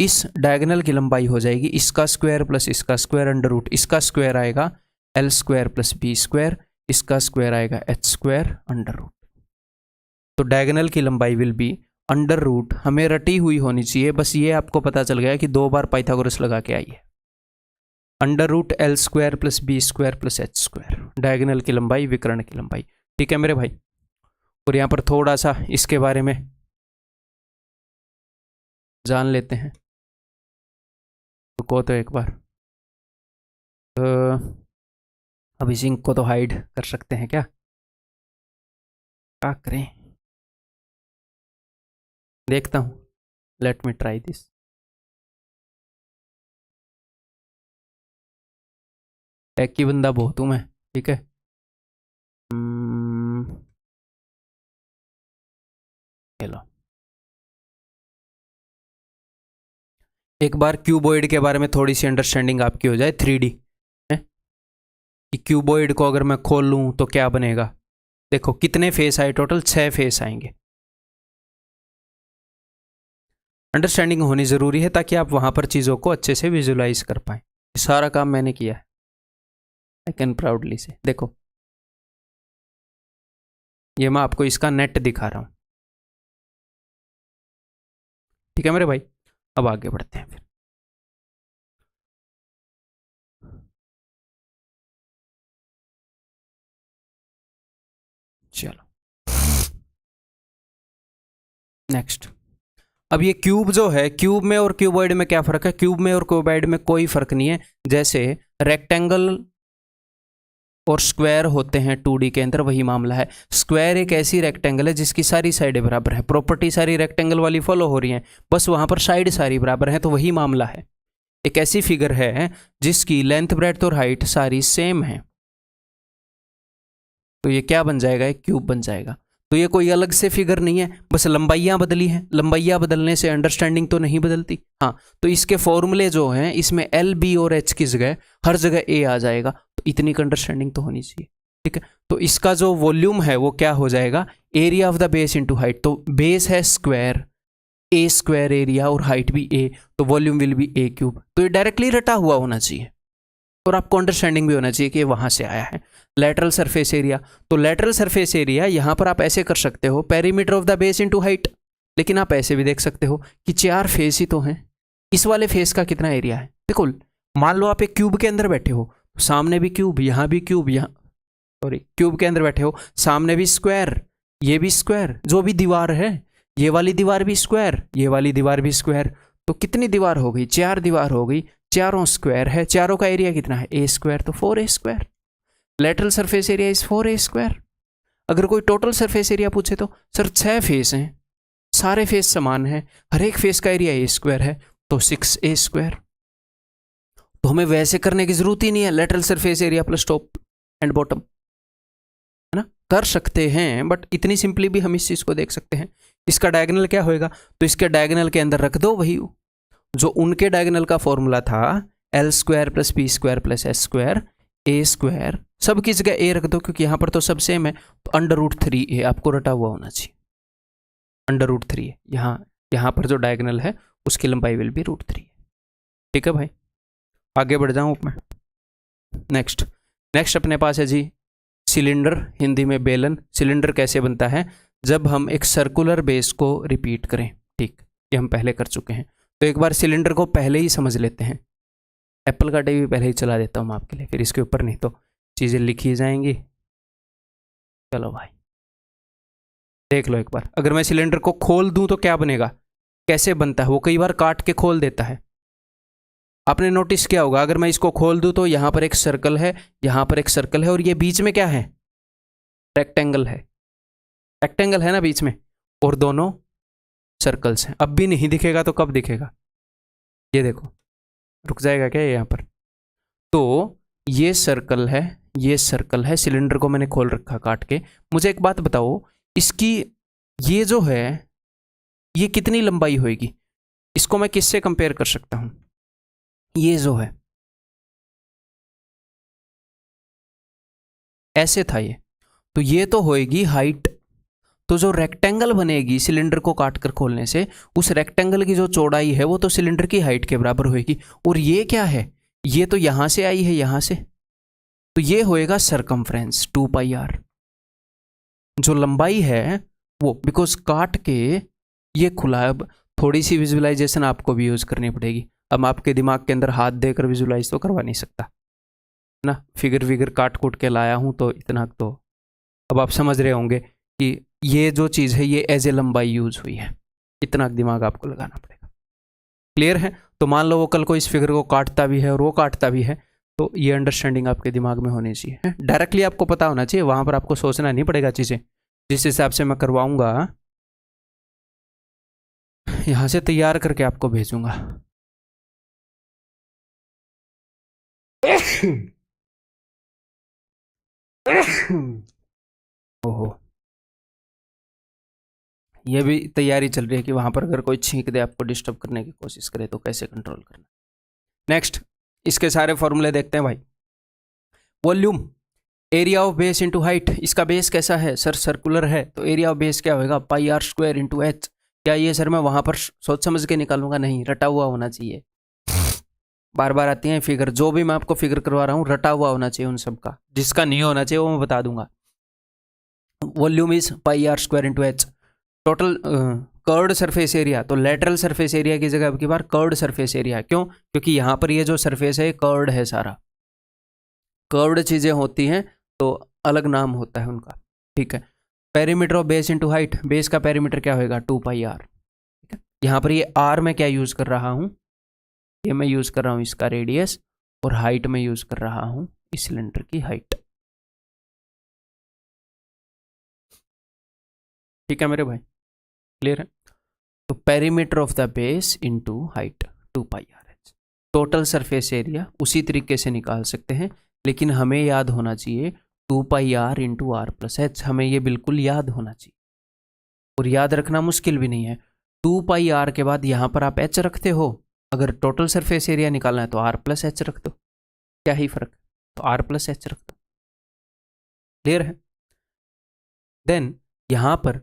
इस डायगोनल की लंबाई हो जाएगी इसका स्क्वायर प्लस इसका स्क्वायर अंडर रूट, इसका स्क्वायर आएगा L square plus B square, इसका स्क्वायर आएगा एच स्क्वायर अंडर रूट। तो डायगोनल की लंबाई विल बी अंडर रूट, हमें रटी हुई होनी चाहिए, बस ये आपको पता चल गया कि 2 बार पाइथागोरस लगा के आई है। Under root L square plus B square plus H square, diagonal की लंबाई विकर्ण की लंबाई। ठीक है मेरे भाई। और यहाँ पर थोड़ा सा इसके बारे में जान लेते हैं। रुको तो एक बार, अब इस इंक को तो हाइड कर सकते हैं क्या करें, देखता हूँ। Let me try this. एक ही बंदा बहुत हूँ मैं, ठीक है। हेलो, एक बार क्यूबॉइड के बारे में थोड़ी सी अंडरस्टैंडिंग आपकी हो जाए 3D है कि क्यूबॉइड को अगर मैं खोल लूँ तो क्या बनेगा। देखो कितने फेस आए, टोटल 6 फेस आएंगे। अंडरस्टैंडिंग होनी ज़रूरी है ताकि आप वहाँ पर चीज़ों को अच्छे से विजुलाइज कर पाएँ। सारा काम मैंने किया है, आई कैन प्राउडली से। देखो ये मैं आपको इसका नेट दिखा रहा हूँ, ठीक है मेरे भाई। अब आगे बढ़ते हैं फिर। चलो नेक्स्ट। अब ये क्यूब जो है, क्यूब में और क्यूबॉइड में क्या फ़र्क है? क्यूब में और क्यूबॉइड में कोई फ़र्क नहीं है। जैसे रेक्टेंगल और स्क्वायर होते हैं 2D के अंदर, वही मामला है। स्क्वायर एक ऐसी रेक्टेंगल है जिसकी सारी साइडें बराबर है, प्रॉपर्टी सारी रेक्टेंगल वाली फॉलो हो रही हैं, बस वहाँ पर साइड सारी बराबर है, तो वही मामला है। एक ऐसी फिगर है जिसकी लेंथ ब्रेड्थ और हाइट सारी सेम है, तो ये क्या बन जाएगा? एक क्यूब बन जाएगा। तो ये कोई अलग से फिगर नहीं है, बस लंबाइयाँ बदली हैं। लंबाइयाँ बदलने से अंडरस्टैंडिंग तो नहीं बदलती। हाँ, तो इसके फॉर्मूले जो हैं इसमें एल बी और एच की जगह हर जगह ए आ जाएगा, तो इतनी का अंडरस्टैंडिंग तो होनी चाहिए, ठीक है। तो इसका जो वॉल्यूम है वो क्या हो जाएगा? Area of the base into height. तो बेस है स्क्वायर, ए स्क्वायर एरिया और हाइट भी ए, तो volume will be A cube. तो ये डायरेक्टली रटा हुआ होना चाहिए और आपको अंडरस्टैंडिंग भी होना चाहिए कि ये वहाँ से आया है। लेटरल सरफेस एरिया, तो लेटरल सरफेस एरिया यहाँ पर आप ऐसे कर सकते हो, perimeter of the base into height, लेकिन आप ऐसे भी देख सकते हो कि 4 फेस ही तो हैं। इस वाले फेस का कितना एरिया है? देखो मान लो आप एक क्यूब के अंदर बैठे हो, सामने भी क्यूब, यहाँ भी क्यूब, यहाँ सॉरी क्यूब के अंदर बैठे हो, सामने भी स्क्वायर, ये भी स्क्वायर, जो भी दीवार है, ये वाली दीवार भी स्क्वायर, ये वाली दीवार भी स्क्वायर। तो कितनी दीवार हो गई? 4 दीवार हो गई, चारों स्क्वायर है। चारों का एरिया कितना है? ए स्क्वायर, तो 4a square. Lateral surface area is 4a square. अगर कोई टोटल सरफेस एरिया पूछे तो सर 6 फेस हैं, सारे फेस समान हैं, हर एक फेस का एरिया ए स्क्वायर है, तो 6a स्क्वायर। तो हमें वैसे करने की जरूरत ही नहीं है, lateral surface area plus top and bottom, है ना। कर सकते हैं बट इतनी सिंपली भी हम इस चीज को देख सकते हैं। इसका डायगोनल क्या होएगा? तो इसके डायगोनल के अंदर रख दो वही जो उनके डायगोनल का फॉर्मूला था, L square plus B square plus S square A square. सब की जगह ए रख दो क्योंकि यहाँ पर तो सब सेम है, तो अंडर रूट 3a आपको रटा हुआ होना चाहिए। अंडर रूट 3a, यहाँ पर जो डायगोनल है उसकी लंबाई विल बी रूट 3। ठीक है भाई, आगे बढ़ जाऊँ मैं। नेक्स्ट अपने पास है जी सिलेंडर, हिंदी में बेलन। सिलेंडर कैसे बनता है? जब हम एक सर्कुलर बेस को रिपीट करें, ठीक, ये हम पहले कर चुके हैं। तो एक बार सिलेंडर को पहले ही समझ लेते हैं। एप्पल का टीवी पहले ही चला देता हूँ आपके लिए, फिर इसके ऊपर नहीं तो चीज़ें लिखी जाएंगी। चलो भाई देख लो एक बार, अगर मैं सिलेंडर को खोल दूं तो क्या बनेगा? कैसे बनता है? वो कई बार काट के खोल देता है। आपने नोटिस किया होगा, अगर मैं इसको खोल दूं तो यहाँ पर एक सर्कल है, यहाँ पर एक सर्कल है, और ये बीच में क्या है? रेक्टेंगल है। रेक्टेंगल है ना बीच में, और दोनों सर्कल्स हैं। अब भी नहीं दिखेगा तो कब दिखेगा? ये देखो, रुक जाएगा क्या यहाँ पर? तो ये सर्कल है, ये सर्कल है, सिलेंडर को मैंने खोल रखा काट के। मुझे एक बात बताओ, इसकी ये जो है ये कितनी लंबाई होगी? इसको मैं किससे कंपेयर कर सकता हूं? ये जो है ऐसे था ये, तो ये तो होएगी हाइट। तो जो रेक्टेंगल बनेगी सिलेंडर को काट कर खोलने से, उस रेक्टेंगल की जो चौड़ाई है वो तो सिलेंडर की हाइट के बराबर होगी। और ये क्या है, ये तो यहाँ से आई है, यहाँ से, तो ये होएगा सरकमफ्रेंस 2πr। जो लंबाई है वो, बिकॉज काट के ये खुला है। अब थोड़ी सी विजुअलाइजेशन आपको भी यूज करनी पड़ेगी। अब आपके दिमाग के अंदर हाथ देकर विजुअलाइज तो करवा नहीं सकता ना, फिगर काट कूट के लाया हूं, तो इतना तो अब आप समझ रहे होंगे कि ये जो चीज़ है ये एज ए लंबाई यूज हुई है। इतना दिमाग आपको लगाना पड़ेगा। क्लियर है? तो मान लो वो कल को इस फिगर को काटता भी है और वो काटता भी है, तो ये अंडरस्टैंडिंग आपके दिमाग में होनी चाहिए। डायरेक्टली आपको पता होना चाहिए, वहां पर आपको सोचना नहीं पड़ेगा चीज़ें। जिस हिसाब से मैं करवाऊंगा यहां से तैयार करके आपको भेजूंगा। ओहो, ये भी तैयारी चल रही है कि वहां पर अगर कोई छींक दे, आपको डिस्टर्ब करने की कोशिश करे, तो कैसे कंट्रोल करना। नेक्स्ट, इसके सारे फॉर्मूले देखते हैं भाई। Volume, area of base into height. इसका बेस कैसा है सर? सर्कुलर है, तो एरिया ऑफ बेस क्या होगा? πr² into h। क्या ये सर मैं वहां पर सोच समझ के निकालूंगा? नहीं, रटा हुआ होना चाहिए। बार बार आती हैं फिगर, जो भी मैं आपको फिगर करवा रहा हूँ रटा हुआ होना चाहिए उन सब का। जिसका नहीं होना चाहिए वो मैं बता दूंगा। Volume is πr² into h। Total curved surface area, तो लेटरल सरफेस एरिया की जगह अब की बार कर्व्ड सरफेस एरिया। क्यों? क्योंकि यहाँ पर ये जो सरफेस है कर्व्ड है सारा। कर्व्ड चीज़ें होती हैं तो अलग नाम होता है उनका, ठीक है। Perimeter of base into height, base का पेरीमीटर क्या होगा? 2πr, ठीक है। यहाँ पर ये r में क्या यूज़ कर रहा हूँ? ये मैं यूज़ कर रहा हूँ इसका रेडियस, और हाइट में यूज़ कर रहा हूँ इस सिलेंडर की हाइट। ठीक है मेरे भाई, क्लियर है? तो perimeter of the base into height 2πr। Total surface area उसी तरीके से निकाल सकते हैं, लेकिन हमें याद होना चाहिए 2πr into r plus h। हमें ये बिल्कुल याद होना चाहिए, और याद रखना मुश्किल भी नहीं है। 2πr के बाद यहाँ पर आप h रखते हो, अगर टोटल सरफेस एरिया निकालना है तो r प्लस h रख दो, क्या ही फर्क, तो r प्लस h रख दो। क्लियर है? देन यहाँ पर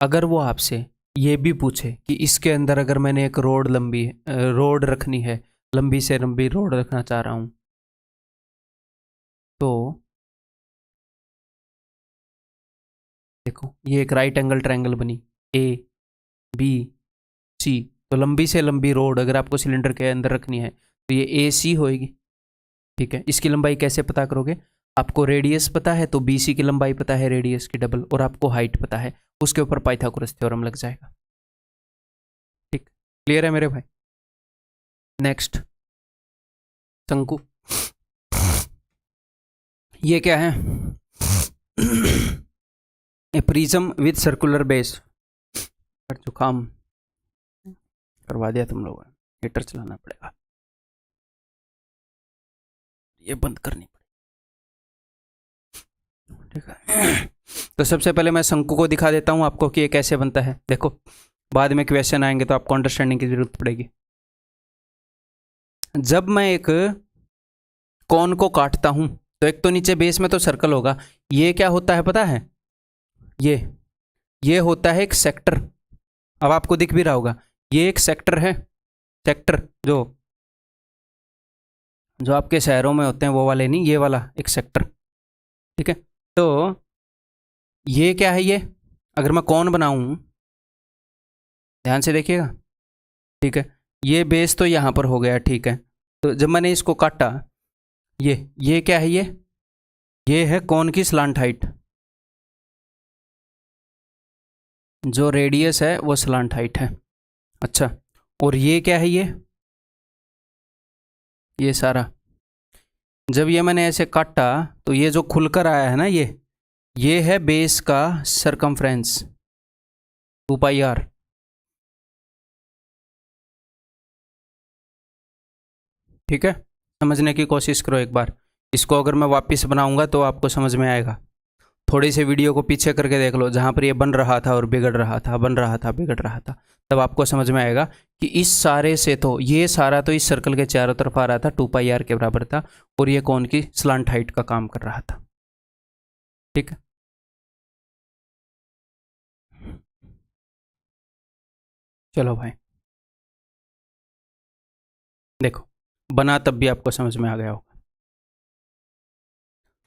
अगर वो आपसे ये भी पूछे कि इसके अंदर अगर मैंने एक रोड रखनी है, लंबी से लंबी रोड रखना चाह रहा हूं, तो देखो ये एक राइट एंगल ट्रायंगल बनी ABC। तो लंबी से लंबी रोड अगर आपको सिलेंडर के अंदर रखनी है तो ये AC होएगी, ठीक है। इसकी लंबाई कैसे पता करोगे? आपको रेडियस पता है तो BC की लंबाई पता है रेडियस की डबल, और आपको हाइट पता है, उसके ऊपर पाइथागोरस थ्योरम लग जाएगा। ठीक, क्लियर है मेरे भाई? नेक्स्ट, शंकु। ये क्या है? ए प्रिज्म विद सर्कुलर बेस। पर जुकाम करवा दिया तुम लोगों ने, हीटर चलाना पड़ेगा, ये बंद करनी पड़ेगी, ठीक है। तो सबसे पहले मैं शंकु को दिखा देता हूं आपको कि ये कैसे बनता है। देखो बाद में क्वेश्चन आएंगे तो आपको अंडरस्टैंडिंग की जरूरत पड़ेगी। जब मैं एक कोन को काटता हूं तो एक तो नीचे बेस में तो सर्कल होगा, ये क्या होता है पता है? ये होता है एक सेक्टर। अब आपको दिख भी रहा होगा, ये एक सेक्टर है। सेक्टर जो आपके शहरों में होते हैं वो वाले नहीं, ये वाला एक सेक्टर, ठीक है। तो ये क्या है? ये अगर मैं कोन बनाऊं, ध्यान से देखिएगा, ठीक है। ये बेस तो यहां पर हो गया, ठीक है। तो जब मैंने इसको काटा, ये क्या है? ये है कोन की स्लांट हाइट। जो रेडियस है वो स्लांट हाइट है। अच्छा, और ये क्या है? ये सारा जब ये मैंने ऐसे काटा तो ये जो खुलकर आया है ना, ये है बेस का सरकमफ्रेंस 2πr। ठीक है, समझने की कोशिश करो एक बार। इसको अगर मैं वापस बनाऊंगा तो आपको समझ में आएगा। थोड़ी सी वीडियो को पीछे करके देख लो, जहाँ पर ये बन रहा था और बिगड़ रहा था, बन रहा था बिगड़ रहा था, तब आपको समझ में आएगा कि इस सारे से तो ये सारा तो इस सर्कल के चारों तरफ आ रहा था, 2πr के बराबर था, और ये कोन की स्लांट हाइट का काम कर रहा था। ठीक है, चलो भाई, देखो बना तब भी आपको समझ में आ गया होगा।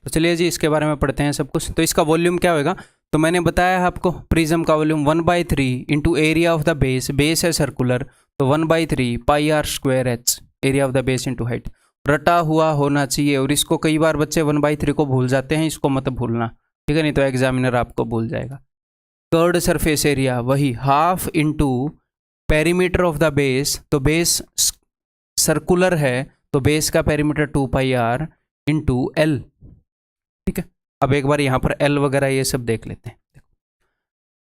तो चलिए जी, इसके बारे में पढ़ते हैं सब कुछ। तो इसका वॉल्यूम क्या होगा, तो मैंने बताया है आपको, प्रिज्म का volume 1/3 into area of the base, base है सर्कुलर, तो 1/3 pi R square H, area of the base into height, रटा हुआ होना चाहिए। और इसको कई बार बच्चे 1/3 को भूल जाते हैं, इसको मत भूलना, ठीक है, नहीं तो एग्जामिनर आपको भूल जाएगा। कर्ड सरफेस एरिया वही half into perimeter of the base, तो बेस सर्कुलर है तो बेस का पेरीमीटर 2πr इंटू एल, ठीक है। अब एक बार यहाँ पर एल वगैरह ये सब देख लेते हैं।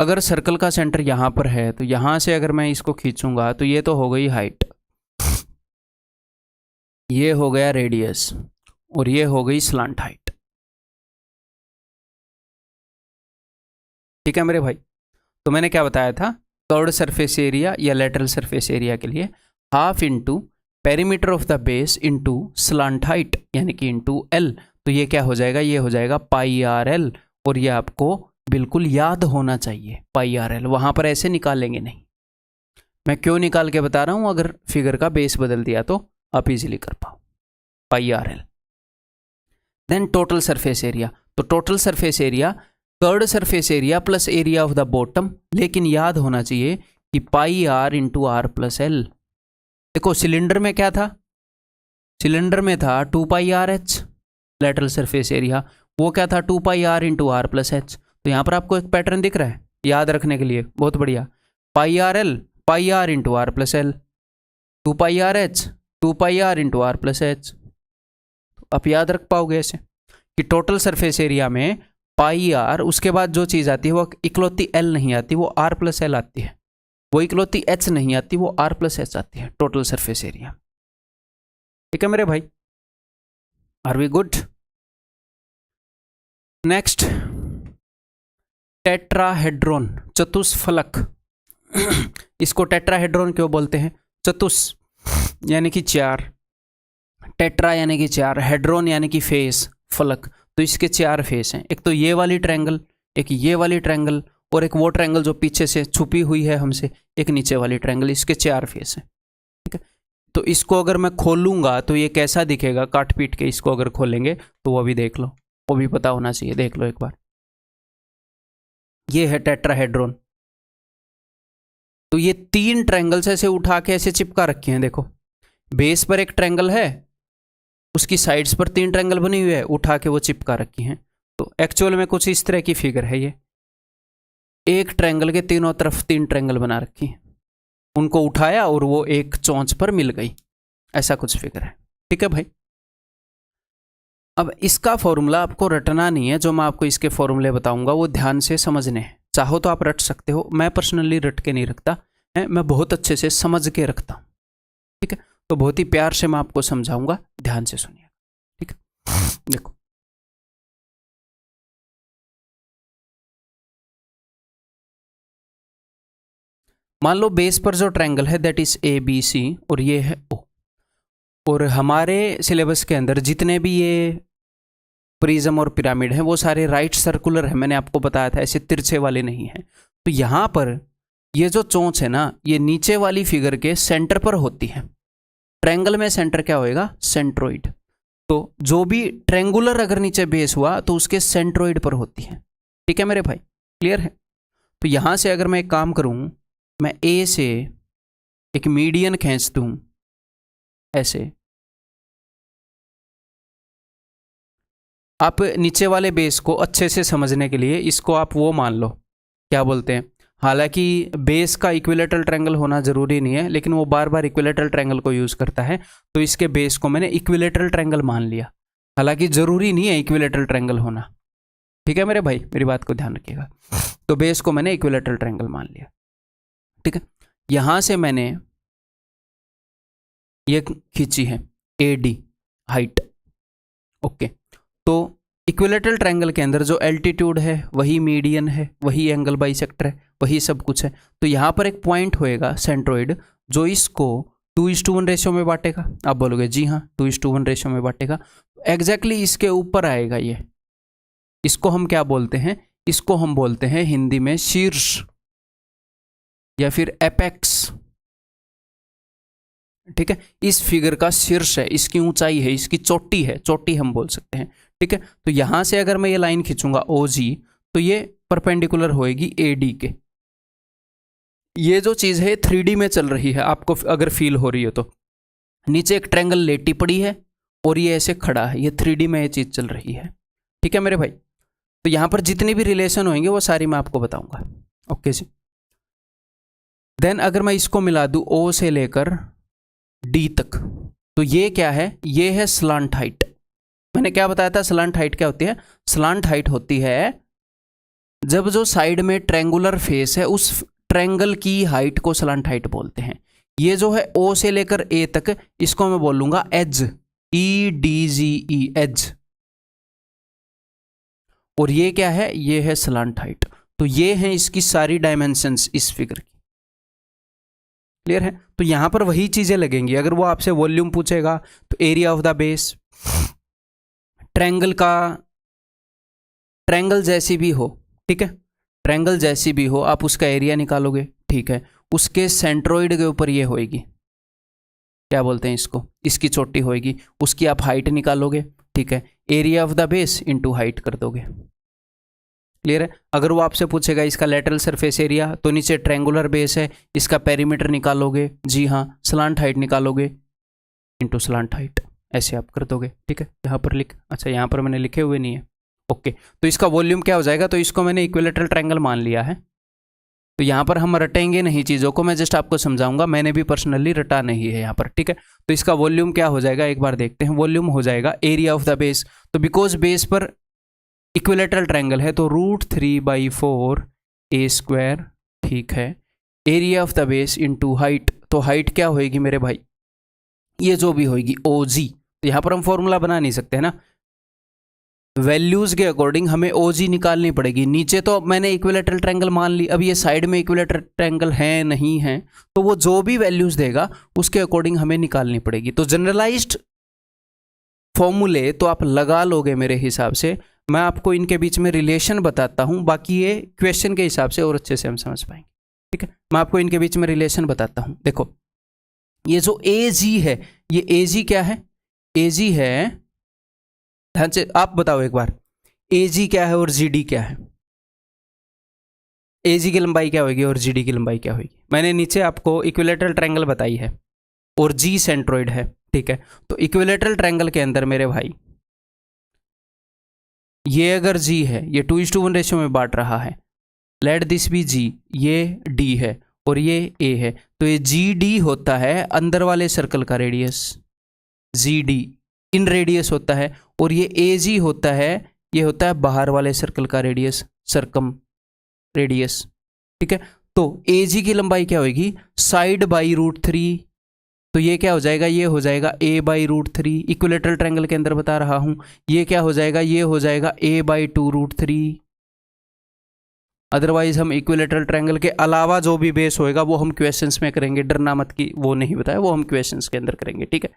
अगर सर्कल का सेंटर यहाँ पर है तो यहाँ से अगर मैं इसको खींचूंगा तो ये तो हो गई हाइट, ये हो गया रेडियस, और ये हो गई स्लांट हाइट, ठीक है मेरे भाई। तो मैंने क्या बताया था, कर्ड सरफेस एरिया या लेटरल सरफेस एरिया के लिए half into perimeter of the base into slant height यानी कि इंटू एल, तो ये क्या हो जाएगा, ये हो जाएगा पाई आर एल। और ये आपको बिल्कुल याद होना चाहिए, पाई आर एल, वहाँ पर ऐसे निकालेंगे नहीं। मैं क्यों निकाल के बता रहा हूँ, अगर फिगर का बेस बदल दिया तो आप इजीली कर पाओ, pi R L. Then total surface area, तो total surface area curved surface area plus area of the bottom, लेकिन याद होना चाहिए कि pi R into R plus L. देखो सिलेंडर में क्या था, सिलेंडर में था 2πrh लेटरल सरफेस एरिया, वो क्या था 2πr into R plus H. तो यहाँ पर आपको एक पैटर्न दिख रहा है याद रखने के लिए, बहुत बढ़िया, pi R L pi R into R plus L, 2πrh 2πr into R plus H. आप याद रख पाओगे ऐसे कि टोटल सरफेस एरिया में पाई आर, उसके बाद जो चीज़ आती है वो इकलौती एल नहीं आती, वो आर प्लस एल आती है, वो इकलौती एच नहीं आती, वो आर प्लस एच आती है टोटल सरफेस एरिया, ठीक है मेरे भाई, are we good. Next, tetrahedron, चतुष्फलक। इसको टेट्राहेड्रॉन क्यों बोलते हैं, चतुष यानी कि चार, टेट्रा यानी कि चार, हेड्रॉन यानी कि फेस, फलक, तो इसके चार फेस हैं, एक तो ये वाली ट्रायंगल, एक ये वाली ट्रायंगल, और एक वो ट्रायंगल जो पीछे से छुपी हुई है हमसे, एक नीचे वाली ट्रायंगल, इसके चार फेस हैं, ठीक है। तो इसको अगर मैं खोलूंगा तो ये कैसा दिखेगा, काट पीट के इसको अगर खोलेंगे तो वो भी देख लो, वो भी पता होना चाहिए, देख लो एक बार, ये है टेट्राहेड्रॉन। तो ये तीन ट्रायंगल्स ऐसे उठा के ऐसे चिपका रखे हैं, देखो बेस पर एक ट्रायंगल है, उसकी साइड्स पर तीन ट्रायंगल बनी हुई है, उठा के वो चिपका रखी हैं। तो एक्चुअल में कुछ इस तरह की फिगर है, ये एक ट्रायंगल के तीनों तरफ तीन ट्रायंगल बना रखी हैं, उनको उठाया और वो एक चोंच पर मिल गई, ऐसा कुछ फिगर है, ठीक है भाई। अब इसका फॉर्मूला आपको रटना नहीं है, जो मैं आपको इसके फॉर्मूले बताऊंगा वो ध्यान से समझने हैं, चाहो तो आप रट सकते हो, मैं पर्सनली रट के नहीं रखता है, मैं बहुत अच्छे से समझ के रखता हूँ, ठीक है। तो बहुत ही प्यार से मैं आपको समझाऊंगा, ध्यान से सुनिए, ठीक है। देखो मान लो बेस पर जो ट्रायंगल है दैट इज ABC और ये है O, और हमारे सिलेबस के अंदर जितने भी ये प्रिज्म और पिरामिड हैं वो सारे राइट सर्कुलर है, मैंने आपको बताया था, ऐसे तिरछे वाले नहीं हैं। तो यहाँ पर ये जो चोंच है ना, ये नीचे वाली फिगर के सेंटर पर होती है, ट्रायंगल में सेंटर क्या होएगा, सेंट्रोइड। तो जो भी ट्रायंगुलर अगर नीचे बेस हुआ तो उसके सेंट्रोइड पर होती है, ठीक है मेरे भाई, क्लियर है। तो यहाँ से अगर मैं एक काम करूँ, मैं A से एक मीडियन खींच दूँ ऐसे, आप नीचे वाले बेस को अच्छे से समझने के लिए इसको आप वो मान लो, क्या बोलते हैं, हालांकि बेस का इक्विलेटरल ट्रायंगल होना जरूरी नहीं है, लेकिन वो बार बार इक्विलेटरल ट्रायंगल को यूज़ करता है, तो इसके बेस को मैंने इक्विलेटरल ट्रायंगल मान लिया, हालांकि जरूरी नहीं है इक्विलेटरल ट्रायंगल होना, ठीक है मेरे भाई, मेरी बात को ध्यान रखिएगा। तो बेस को मैंने इक्विलेटरल ट्रायंगल मान लिया, ठीक है। यहाँ से मैंने ये खींची है AD हाइट, ओके। तो इक्विलेटरल ट्रायंगल के अंदर जो एल्टीट्यूड है वही मीडियन है, वही एंगल बाइसेक्टर है, वही सब कुछ है। तो यहाँ पर एक पॉइंट होएगा सेंट्रोइड, जो इसको 2:1 रेशियो में बांटेगा। आप बोलोगे जी हाँ 2:1 रेशियो में बांटेगा, एग्जैक्टली इसके ऊपर आएगा ये, इसको हम क्या बोलते हैं, इसको हम बोलते हैं हिंदी में शीर्ष, या फिर एपेक्स, ठीक है, इस फिगर का शीर्ष है, इसकी ऊंचाई है, इसकी चोटी है, चोटी हम बोल सकते हैं, ठीक है। तो यहां से अगर मैं ये लाइन खींचूंगा OG, तो ये परपेंडिकुलर होएगी AD के। ये जो चीज है 3D में चल रही है, आपको अगर फील हो रही हो तो नीचे एक ट्रायंगल लेटी पड़ी है और ये ऐसे खड़ा है, ये 3D में ये चीज चल रही है, ठीक है मेरे भाई। तो यहां पर जितने भी रिलेशन होंगे वो सारी मैं आपको बताऊंगा, ओके जी। देन अगर मैं इसको मिला दूं O से लेकर D तक, तो ये क्या है, ये है स्लांट हाइट। मैंने क्या बताया था, स्लांट हाइट क्या होती है? स्लांट हाइट होती है जब जो साइड में ट्रायंगुलर फेस है उस ट्रायंगल की हाइट को स्लांट हाइट बोलते हैं। ये जो है O से लेकर A तक, इसको मैं बोलूंगा एज, EDGE, एज। और ये क्या है, ये है स्लांट हाइट। तो ये है इसकी सारी डायमेंशंस इस फिगर की, क्लियर है। तो यहां पर वही चीजें लगेंगी। अगर वो आपसे वॉल्यूम पूछेगा तो area of the base, triangle का, ट्रायंगल जैसी भी हो, ठीक है, ट्रायंगल जैसी भी हो आप उसका एरिया निकालोगे, ठीक है। उसके सेंट्रोइड के ऊपर ये होएगी, क्या बोलते हैं इसको, इसकी चोटी होएगी, उसकी आप हाइट निकालोगे, ठीक है। Area of the base into height कर दोगे, क्लियर है। अगर वो आपसे पूछेगा इसका लेटरल सरफेस एरिया, तो नीचे ट्रायंगुलर बेस है, इसका पेरीमीटर निकालोगे, जी हाँ, स्लांट हाइट निकालोगे इनटू स्लांट हाइट, ऐसे आप कर दोगे, ठीक है। यहाँ पर अच्छा यहाँ पर मैंने लिखे हुए नहीं है, ओके। तो इसका वॉल्यूम क्या हो जाएगा, तो इसको मैंने इक्विलेटरल ट्रायंगल मान लिया है। तो यहाँ पर हम रटेंगे नहीं चीज़ों को, मैं जस्ट आपको समझाऊंगा, मैंने भी पर्सनली रटा नहीं है यहाँ पर, ठीक है। तो इसका वॉल्यूम क्या हो जाएगा, एक बार देखते हैं। वॉल्यूम हो जाएगा एरिया ऑफ द बेस, तो बिकॉज बेस पर इक्विलेटरल ट्रायंगल है तो √3/4 A², ठीक है। Area of the base into height, तो हाइट क्या होएगी मेरे भाई, ये जो भी होएगी OG। तो यहाँ पर हम फॉर्मूला बना नहीं सकते है ना, वैल्यूज के अकॉर्डिंग हमें OG निकालनी पड़ेगी। नीचे तो मैंने इक्विलेटरल ट्रायंगल मान ली, अब ये साइड में इक्विलेटरल ट्रायंगल है नहीं है, तो वो जो भी वैल्यूज देगा उसके अकॉर्डिंग हमें निकालनी पड़ेगी। तो जनरलाइज्ड फॉर्मूले तो आप लगा लोगे मेरे हिसाब से, मैं आपको इनके बीच में रिलेशन बताता हूं, बाकी ये क्वेश्चन के हिसाब से और अच्छे से हम समझ पाएंगे, ठीक है। मैं आपको इनके बीच में रिलेशन बताता हूं। देखो ये जो AG है, ये AG क्या है, AG है, ध्यान से आप बताओ एक बार, AG क्या है और GD क्या है। AG की लंबाई क्या होगी और GD की लंबाई क्या होगी। मैंने नीचे आपको इक्विलेटरल ट्रायंगल बताई है और G सेंट्रोइड है, ठीक है। तो इक्विलेटरल ट्रायंगल के अंदर मेरे भाई ये अगर G है, ये 2:1 रेशियो में बांट रहा है, लेट दिस बी G, ये D है और ये A है, तो ये GD होता है अंदर वाले सर्कल का रेडियस, GD इन रेडियस होता है, और ये AG होता है, ये होता है बाहर वाले सर्कल का रेडियस, सर्कम रेडियस, ठीक है। तो AG की लंबाई क्या होगी, साइड बाई √3, तो ये क्या हो जाएगा, ये हो जाएगा A/√3, इक्विलेटरल ट्रायंगल के अंदर बता रहा हूं। ये क्या हो जाएगा, ये हो जाएगा A/2√3। अदरवाइज हम इक्विलेटरल ट्रायंगल के अलावा जो भी बेस होएगा वो हम क्वेश्चंस में करेंगे, डरना मत कि वो नहीं बताया, वो हम क्वेश्चंस के अंदर करेंगे, ठीक है।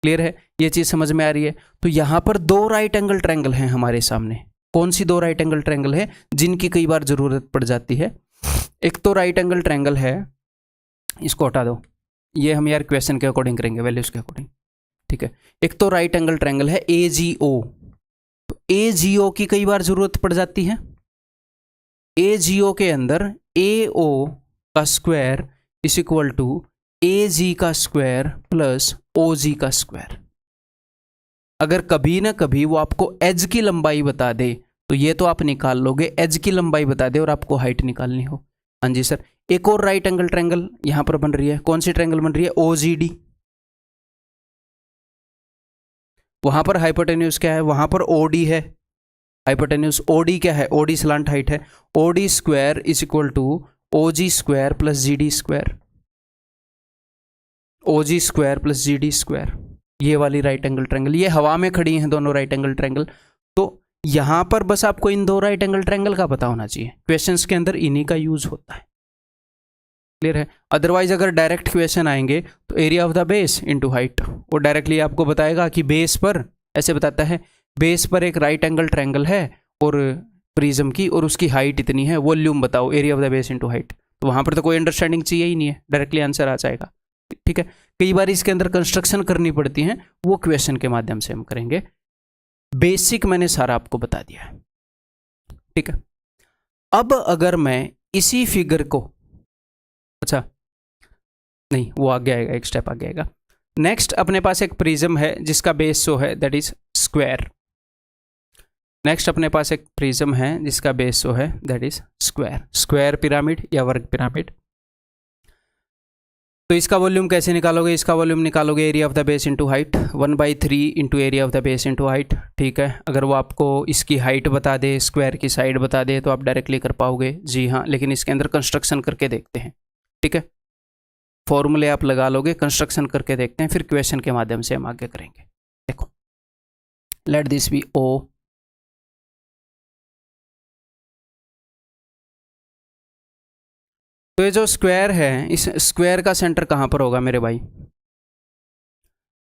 क्लियर है, ये चीज समझ में आ रही है। तो यहां पर 2 राइट एंगल ट्रायंगल हैं हमारे सामने। कौन सी 2 राइट एंगल ट्रायंगल है जिनकी कई बार जरूरत पड़ जाती है। एक तो राइट एंगल ट्रायंगल है, इसको हटा दो, ये हम यार क्वेश्चन के अकॉर्डिंग करेंगे, वैल्यूज के अकॉर्डिंग, ठीक है। एक तो राइट एंगल ट्रायंगल है AGO, तो AGO की कई बार जरूरत पड़ जाती है। AGO के अंदर AO का square is equal to AG का स्क्वायर प्लस OG का स्क्वायर। अगर कभी ना कभी वो आपको एज की लंबाई बता दे तो ये तो आप निकाल लोगे, एज की लंबाई बता दे और आपको हाइट निकालनी हो। हाँ जी सर, एक और राइट एंगल ट्रायंगल यहां पर बन रही है, कौन सी ट्रायंगल बन रही है, OGD। वहां पर हाइपोटेन्यूज क्या है, वहां पर OD है, हाइपोटेन्यूज OD क्या है, OD स्लांट हाइट है, OD square is equal to OG square plus GD square, OG square plus GD square. ये वाली राइट एंगल ट्रायंगल, ये हवा में खड़ी हैं दोनों राइट एंगल ट्रायंगल। तो यहां पर बस आपको इन 2 राइट एंगल ट्रायंगल का पता होना चाहिए, क्वेश्चंस के अंदर इन्हीं का यूज होता है, क्लियर है। अदरवाइज अगर डायरेक्ट क्वेश्चन आएंगे तो area of the base into height, वो डायरेक्टली आपको बताएगा कि बेस पर, ऐसे बताता है, बेस पर एक राइट एंगल ट्रायंगल है और प्रिज्म की, और उसकी हाइट इतनी है, वॉल्यूम बताओ, area of the base into height. तो वहाँ पर तो कोई अंडरस्टैंडिंग चाहिए ही नहीं है, डायरेक्टली आंसर आ जाएगा। ठीक है, कई बार इसके अंदर कंस्ट्रक्शन करनी पड़ती है, वो क्वेश्चन के माध्यम से हम करेंगे। बेसिक मैंने सारा आपको बता दिया है। ठीक है, अब अगर मैं इसी फिगर को, अच्छा नहीं वो आगे आएगा, एक स्टेप आगे आएगा। नेक्स्ट अपने पास एक प्रिज्म है जिसका बेस जो है दैट इज स्क्वायर। नेक्स्ट अपने पास एक प्रिज्म है जिसका बेस जो है that is square, square pyramid या वर्ग पिरामिड। तो इसका वॉल्यूम कैसे निकालोगे? इसका वॉल्यूम निकालोगे area of the base into height, 1/3 into area of the base into height. ठीक है, अगर वो आपको इसकी हाइट बता दे, स्क्वायर की साइड बता दे, तो आप डायरेक्टली कर पाओगे। जी हाँ, लेकिन इसके अंदर कंस्ट्रक्शन करके देखते हैं। ठीक है, फॉर्मूले आप लगा लोगे, कंस्ट्रक्शन करके देखते हैं, फिर क्वेश्चन के माध्यम से हम आगे करेंगे। देखो, लेट दिस बी ओ, तो ये जो स्क्वायर है, इस स्क्वायर का सेंटर कहाँ पर होगा मेरे भाई?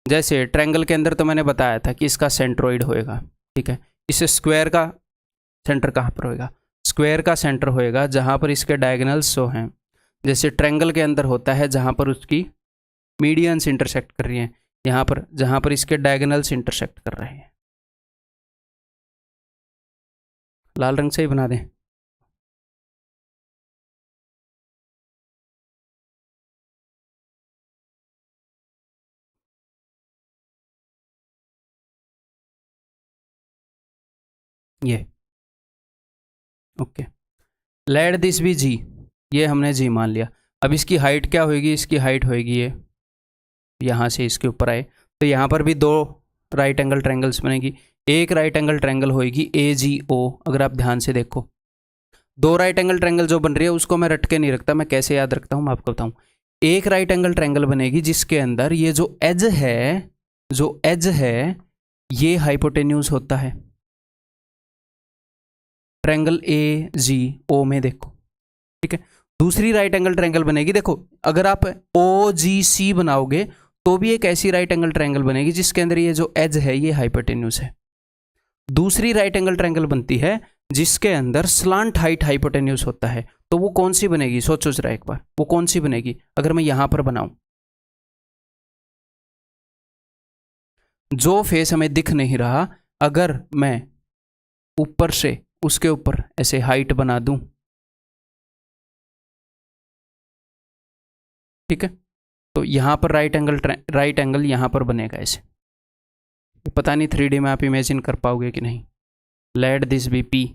जैसे ट्रायंगल के अंदर तो मैंने बताया था कि इसका सेंट्रोइड होएगा। ठीक है, इस स्क्वायर का सेंटर कहाँ पर होएगा? स्क्वायर का सेंटर होएगा जहाँ पर इसके डायगोनल्स जो हैं, जैसे ट्रायंगल के अंदर होता है जहाँ पर उसकी मीडियंस इंटरसेक्ट कर रही हैं, यहाँ पर जहाँ पर इसके डायगोनल्स इंटरसेक्ट कर रहे हैं। लाल रंग से ही बना दें। ये ओके, लेट दिस बी जी, ये हमने जी मान लिया। अब इसकी हाइट क्या होगी? इसकी हाइट होगी ये, यहाँ से इसके ऊपर आए तो यहाँ पर भी दो राइट एंगल ट्रायंगल्स बनेगी। एक राइट एंगल ट्रायंगल होगी AGO। अगर आप ध्यान से देखो, दो राइट एंगल ट्रायंगल जो बन रही है उसको मैं रट के नहीं रखता, मैं कैसे याद रखता हूँ मैं आपको बताऊँ। एक राइट एंगल ट्रायंगल बनेगी जिसके अंदर ये जो एज है, जो एज है ये हाइपोटेन्यूज होता है ट्रायंगल AGO में। देखो ठीक है, दूसरी राइट एंगल ट्रायंगल बनेगी। देखो अगर आप OGC बनाओगे तो भी एक ऐसी राइट एंगल ट्रायंगल बनेगी जिसके अंदर ये जो एज है ये हाइपोटेन्यूज है। दूसरी राइट एंगल ट्रायंगल बनती है जिसके अंदर स्लांट हाइट हाइपोटेन्यूज होता है, तो वो कौन सी बनेगी? सोचो जरा एक बार, वो कौन सी बनेगी? अगर मैं यहां पर बनाऊं, जो फेस हमें दिख नहीं रहा, अगर मैं ऊपर से उसके ऊपर ऐसे हाइट बना दूं, ठीक है, तो यहां पर राइट एंगल यहां पर बनेगा ऐसे। पता नहीं 3D में आप इमेजिन कर पाओगे कि नहीं। Let this be P।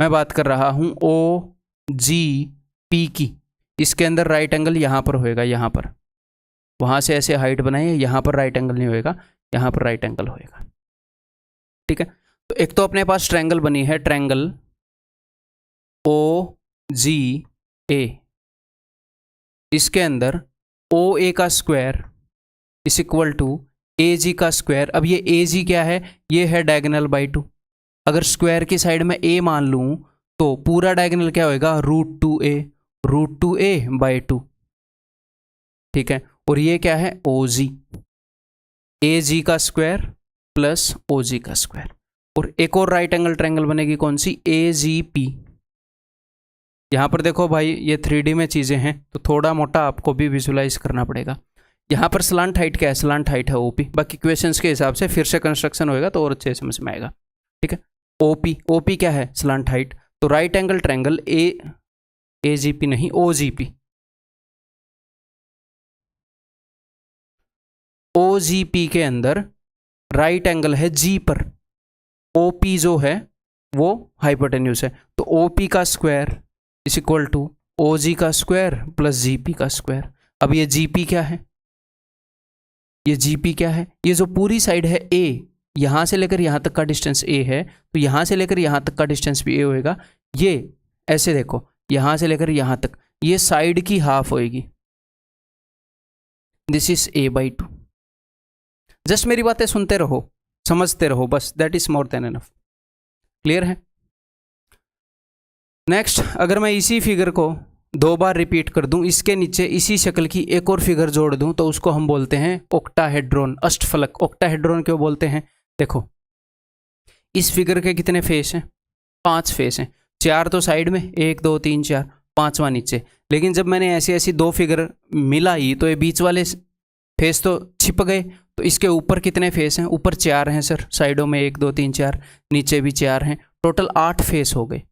मैं बात कर रहा हूं OGP की, इसके अंदर राइट एंगल यहां पर होएगा, यहां पर, वहां से ऐसे हाइट बनाए, यहां पर राइट एंगल नहीं होएगा, यहां पर राइट एंगल होएगा। ठीक है, तो एक तो अपने पास ट्रायंगल बनी है, ट्रायंगल OGA, इसके अंदर OA का square is equal to AG का स्क्वायर। अब ये AG क्या है? ये है डायगोनल बाई 2। अगर स्क्वायर की साइड में A मान लूं तो पूरा डायगोनल क्या होएगा? √2A by 2। ठीक है, और ये क्या है? OG, AG का स्क्वायर प्लस OG का स्क्वायर। और एक और राइट एंगल ट्रायंगल बनेगी, कौन सी? AGP। यहां पर देखो भाई, ये 3D में चीजें हैं तो थोड़ा मोटा आपको भी विजुलाइज करना पड़ेगा। यहाँ पर स्लांट हाइट क्या है? स्लांट हाइट है OP। बाकी क्वेश्चंस के हिसाब से फिर से कंस्ट्रक्शन होएगा तो और अच्छे समझ में आएगा। ठीक है, OP क्या है? Slant height. तो राइट एंगल ट्रायंगल AGP नहीं, OGP के अंदर राइट एंगल है G पर, OP जो है वो हाइपोटेन्यूज है, तो OP का square is equal to OG का स्क्वायर प्लस GP का स्क्वायर। अब ये GP क्या है? ये GP क्या है? ये जो पूरी साइड है A, यहां से लेकर यहां तक का डिस्टेंस A है, तो यहां से लेकर यहां तक का डिस्टेंस भी A होएगा। ये ऐसे देखो, यहां से लेकर यहां तक ये साइड की हाफ होएगी। This is A by 2। Just मेरी बातें सुनते रहो, समझते रहो, बस that is more than enough. Clear है? नेक्स्ट, अगर मैं इसी फिगर को दो बार रिपीट कर दूं, इसके नीचे इसी शक्ल की एक और फिगर जोड़ दूं, तो उसको हम बोलते हैं ऑक्टाहेड्रॉन, अष्टफलक। ऑक्टाहेड्रॉन क्यों बोलते हैं? देखो इस फिगर के कितने फेस हैं? 5 फेस हैं, 4 तो साइड में, 1 2 3 4, 5वां नीचे। लेकिन जब मैंने ऐसी ऐसी 2 फिगर मिलाई तो ये बीच वाले फेस तो छिप गए, तो इसके ऊपर कितने फेस हैं? ऊपर 4 हैं सर, साइडों में 1 2 3 4, नीचे भी 4 हैं, टोटल 8 फेस हो गए।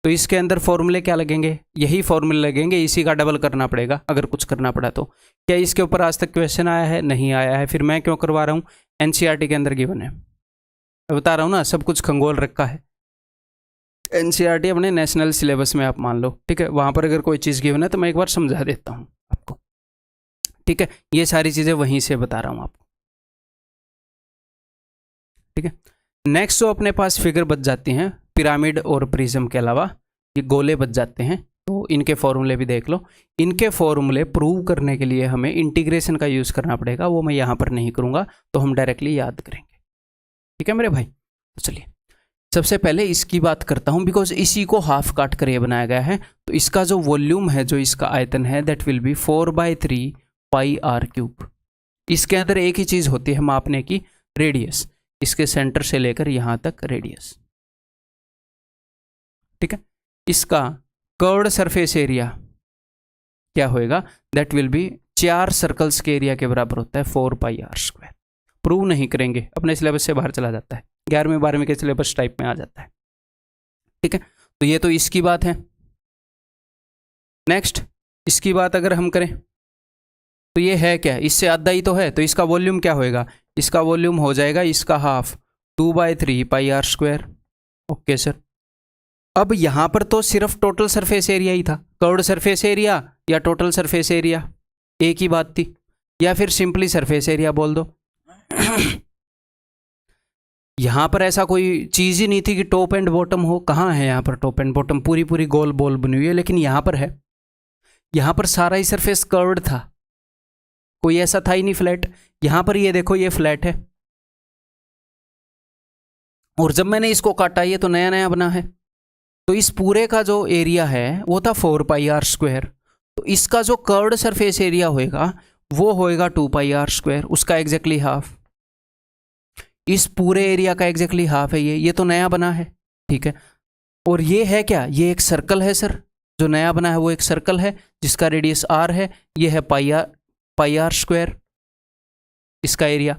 तो इसके अंदर फॉर्मूले क्या लगेंगे? यही फॉर्मूले लगेंगे, इसी का डबल करना पड़ेगा अगर कुछ करना पड़ा तो। क्या इसके ऊपर आज तक क्वेश्चन आया है? नहीं आया है, फिर मैं क्यों करवा रहा हूँ? एनसीईआरटी के अंदर गिवन है, बता रहा हूँ ना, सब कुछ खंगोल रखा है। एनसीईआरटी अपने नेशनल सिलेबस में आप मान लो, ठीक है, वहाँ पर अगर कोई चीज़ गिवन है तो मैं एक बार समझा देता हूँ आपको, ठीक है। ये सारी चीज़ें वहीं से बता रहा हूँ आपको, ठीक है। नेक्स्ट जो अपने पास फिगर बच जाती हैं पिरामिड और प्रिज्म के अलावा, ये गोले बच जाते हैं, तो इनके फॉर्मूले भी देख लो। इनके फॉर्मूले प्रूव करने के लिए हमें इंटीग्रेशन का यूज़ करना पड़ेगा, वो मैं यहाँ पर नहीं करूँगा, तो हम डायरेक्टली याद करेंगे, ठीक है मेरे भाई। तो चलिए सबसे पहले इसकी बात करता हूँ, बिकॉज इसी को हाफ काट कर ये बनाया गया है। तो इसका जो वॉल्यूम है, जो इसका आयतन है, दैट विल बी 4/3 πr³। इसके अंदर एक ही चीज़ होती है मापने की, रेडियस, इसके सेंटर से लेकर यहाँ तक रेडियस, ठीक है। इसका कर्व्ड सरफेस एरिया क्या होएगा? दैट विल बी 4 सर्कल्स के एरिया के बराबर होता है, 4πr²। प्रूव नहीं करेंगे, अपने सिलेबस से बाहर चला जाता है, 11वीं 12वीं के सिलेबस टाइप में आ जाता है, ठीक है। तो ये तो इसकी बात है। नेक्स्ट इसकी बात अगर हम करें तो ये है क्या? इससे आधा ही तो है, तो इसका वॉल्यूम क्या होएगा? इसका वॉल्यूम हो जाएगा इसका हाफ, 2/3 πr²। Okay sir. अब यहाँ पर तो सिर्फ टोटल सरफेस एरिया ही था, कर्व्ड सरफेस एरिया या टोटल सरफेस एरिया एक ही बात थी, या फिर सिंपली सरफेस एरिया बोल दो। यहाँ पर ऐसा कोई चीज़ ही नहीं थी कि टॉप एंड बॉटम हो। कहाँ है यहाँ पर टॉप एंड बॉटम? पूरी पूरी गोल बॉल बनी हुई है, लेकिन यहाँ पर है, यहाँ पर सारा ही सरफेस कर्व्ड था, कोई ऐसा था ही नहीं फ्लैट। यहाँ पर ये देखो, ये फ्लैट है, और जब मैंने इसको काटा ये तो नया नया बना है। तो इस पूरे का जो एरिया है वो था 4πr²। तो इसका जो कर्व्ड सरफेस एरिया होएगा वो होएगा 2πr², उसका एग्जैक्टली हाफ। इस पूरे एरिया का एग्जैक्टली हाफ है ये तो नया बना है, ठीक है। और ये है क्या? ये एक सर्कल है सर, जो नया बना है वो एक सर्कल है जिसका रेडियस r है, ये है πr², इसका एरिया,